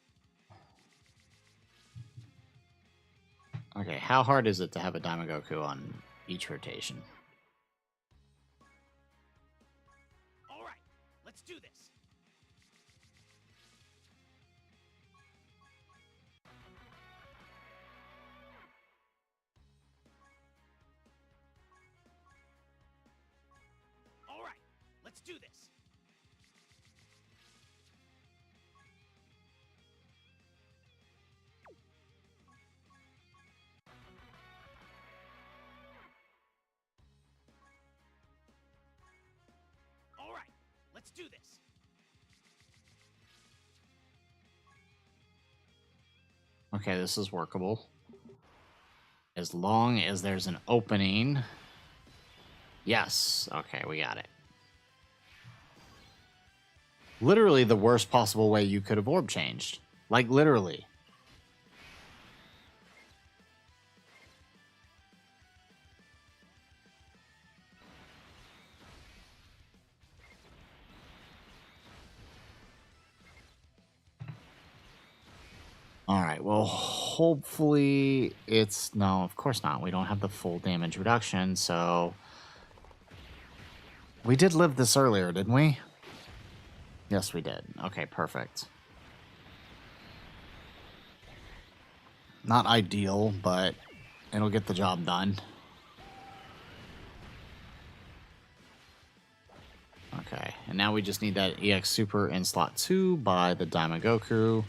Okay, how hard is it to have a Diamond Goku on each rotation? All right, let's do this. All right, let's do this. All right, let's do this. Okay, this is workable. As long as there's an opening. Yes. Okay, we got it. Literally the worst possible way you could have orb changed. Like, literally. All right, well, hopefully it's... No, of course not. We don't have the full damage reduction, so... We did live this earlier, didn't we? Yes, we did. Okay, perfect. Not ideal, but it'll get the job done. Okay, and now we just need that EX Super in slot 2 by the Diamond Goku.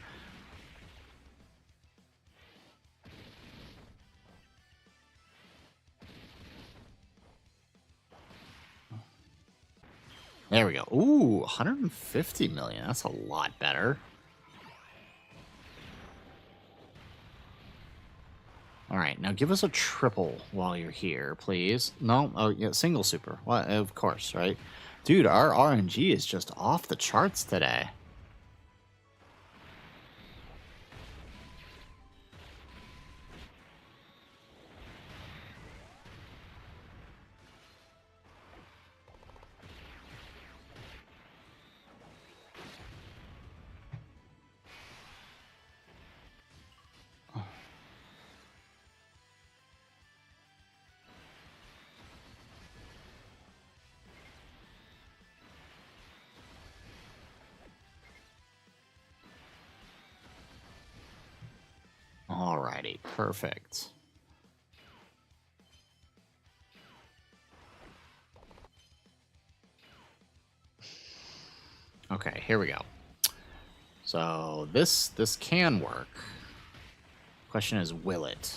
There we go. Ooh, 150 million. That's a lot better. All right, now give us a triple while you're here, please. No, oh yeah, single super. Well, of course, right? Dude, our RNG is just off the charts today. Alrighty, perfect. Okay, here we go. So this can work. Question is, will it?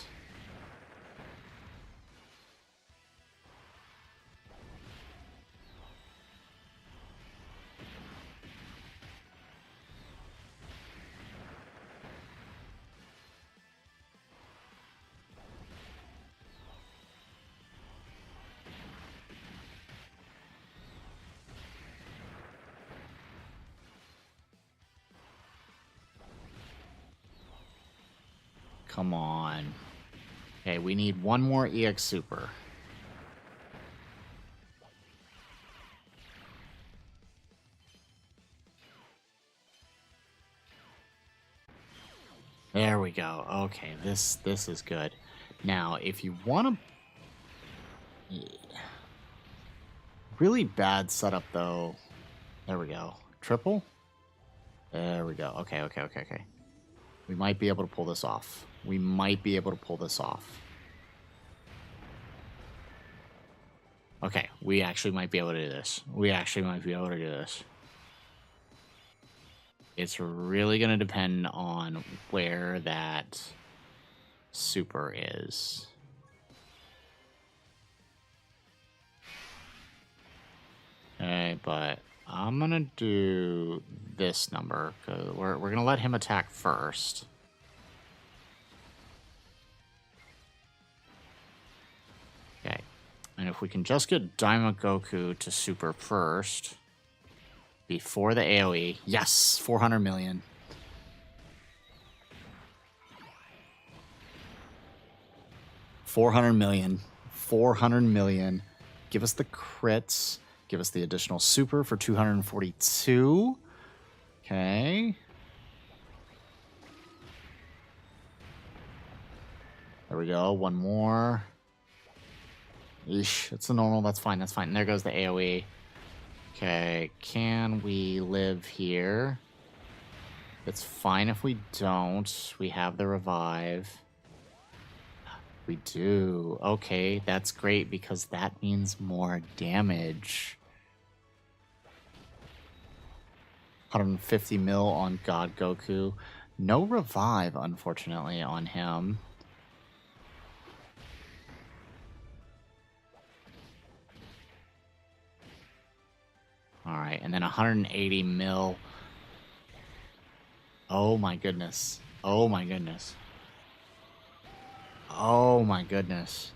Come on. Okay, we need one more EX Super. There we go. Okay, this is good. Now, if you want to... Really bad setup, though. There we go. Triple? There we go. Okay. We might be able to pull this off. We might be able to pull this off. Okay, we actually might be able to do this. We actually might be able to do this. It's really going to depend on where that super is. Okay, but I'm gonna do this number because we're gonna let him attack first. Okay, and if we can just get Daima Goku to super first before the AoE, yes, 400 million. $400 million. Give us the crits. Give us the additional super for 242. Okay. There we go. One more. Eesh, it's a normal. That's fine. That's fine. And there goes the AoE. Okay. Can we live here? It's fine if we don't. We have the revive. We do. Okay, that's great because that means more damage. 150 mil on God Goku. No revive, unfortunately, on him. Alright, and then 180 mil. Oh my goodness. Oh my goodness. Oh my goodness.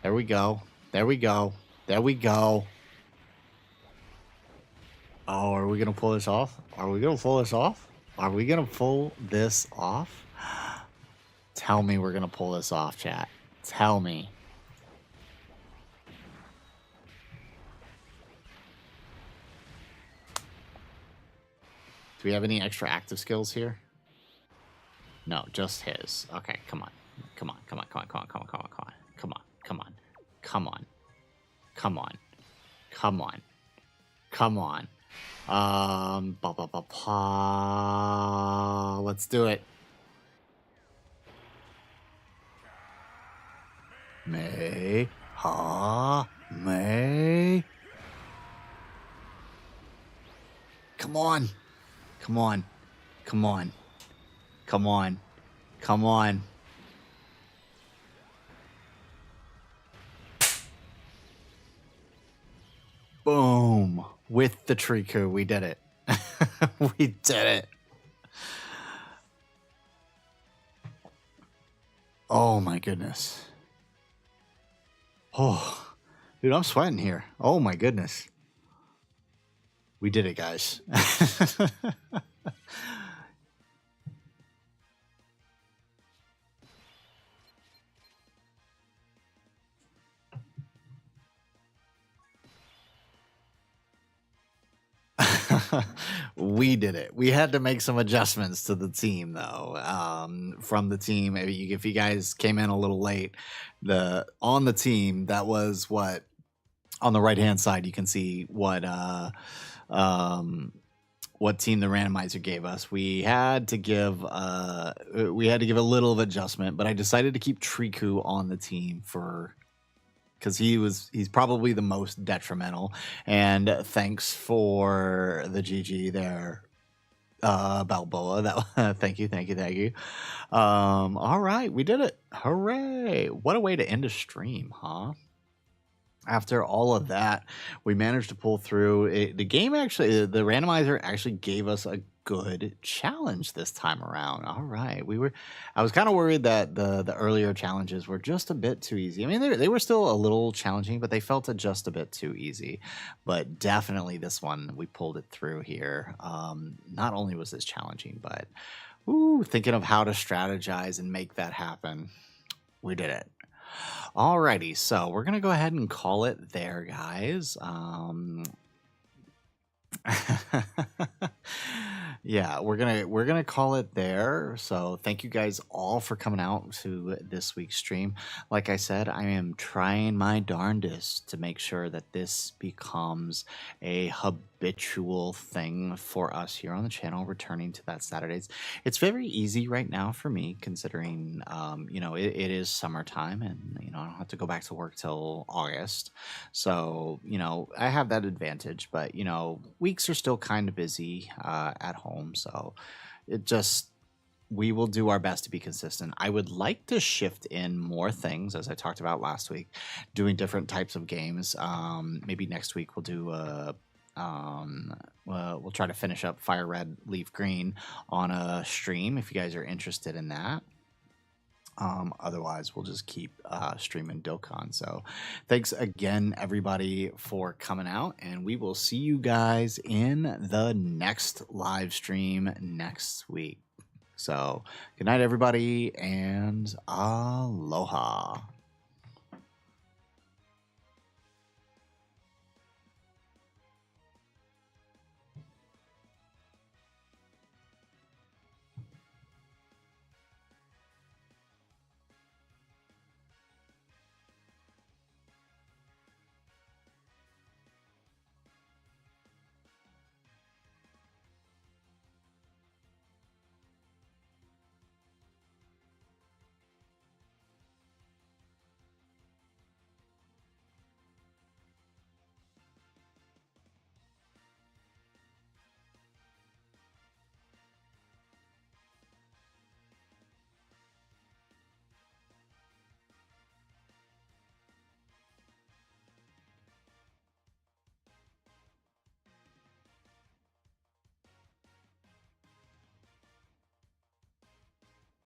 There we go. There we go. There we go. Oh, are we going to pull this off? Are we going to pull this off? Are we going to pull this off? Tell me we're going to pull this off, chat. Tell me. Do we have any extra active skills here? No, just his. Okay, come on. Come on, come on, come on, come on, come on, come on, come on. Come on, come on. Come on. Come on. Come on. Come on. Let's do it. May. Ha. May. Come on. Come on. Come on. Come on. Come on. Boom. With the Triku, we did it. We did it. Oh my goodness. Oh, dude, I'm sweating here. Oh my goodness. We did it, guys. We did it. We had to make some adjustments to the team, though. From the team, if you guys came in a little late, on the team that was what on the right hand side you can see what team the randomizer gave us. We had to give a little of adjustment, but I decided to keep Triku on the team because he's probably the most detrimental. And thanks for the GG there, Balboa. Thank you. All right, we did it. Hooray! What a way to end a stream, huh? After all of that, we managed to pull through. The game actually, the randomizer actually gave us a good challenge this time around. All right, I was kind of worried that the earlier challenges were just a bit too easy. I mean, they were still a little challenging, but they felt just a bit too easy. But definitely this one, we pulled it through here. Not only was this challenging, but thinking of how to strategize and make that happen, we did it. Alrighty, so we're gonna go ahead and call it there, guys. Yeah, we're gonna call it there. So thank you guys all for coming out to this week's stream. Like I said, I am trying my darndest to make sure that this becomes a habitual thing for us here on the channel, returning to that Saturdays. It's very easy right now for me, considering it is summertime, and I don't have to go back to work till August. So, I have that advantage, but, weeks are still kind of busy at home. So it just, we will do our best to be consistent. I would like to shift in more things, as I talked about last week, doing different types of games. Maybe next week we'll do we'll try to finish up Fire Red, Leaf Green on a stream if you guys are interested in that. Otherwise, we'll just keep streaming Dokkan. So, thanks again, everybody, for coming out, and we will see you guys in the next live stream next week. So, good night, everybody, and aloha.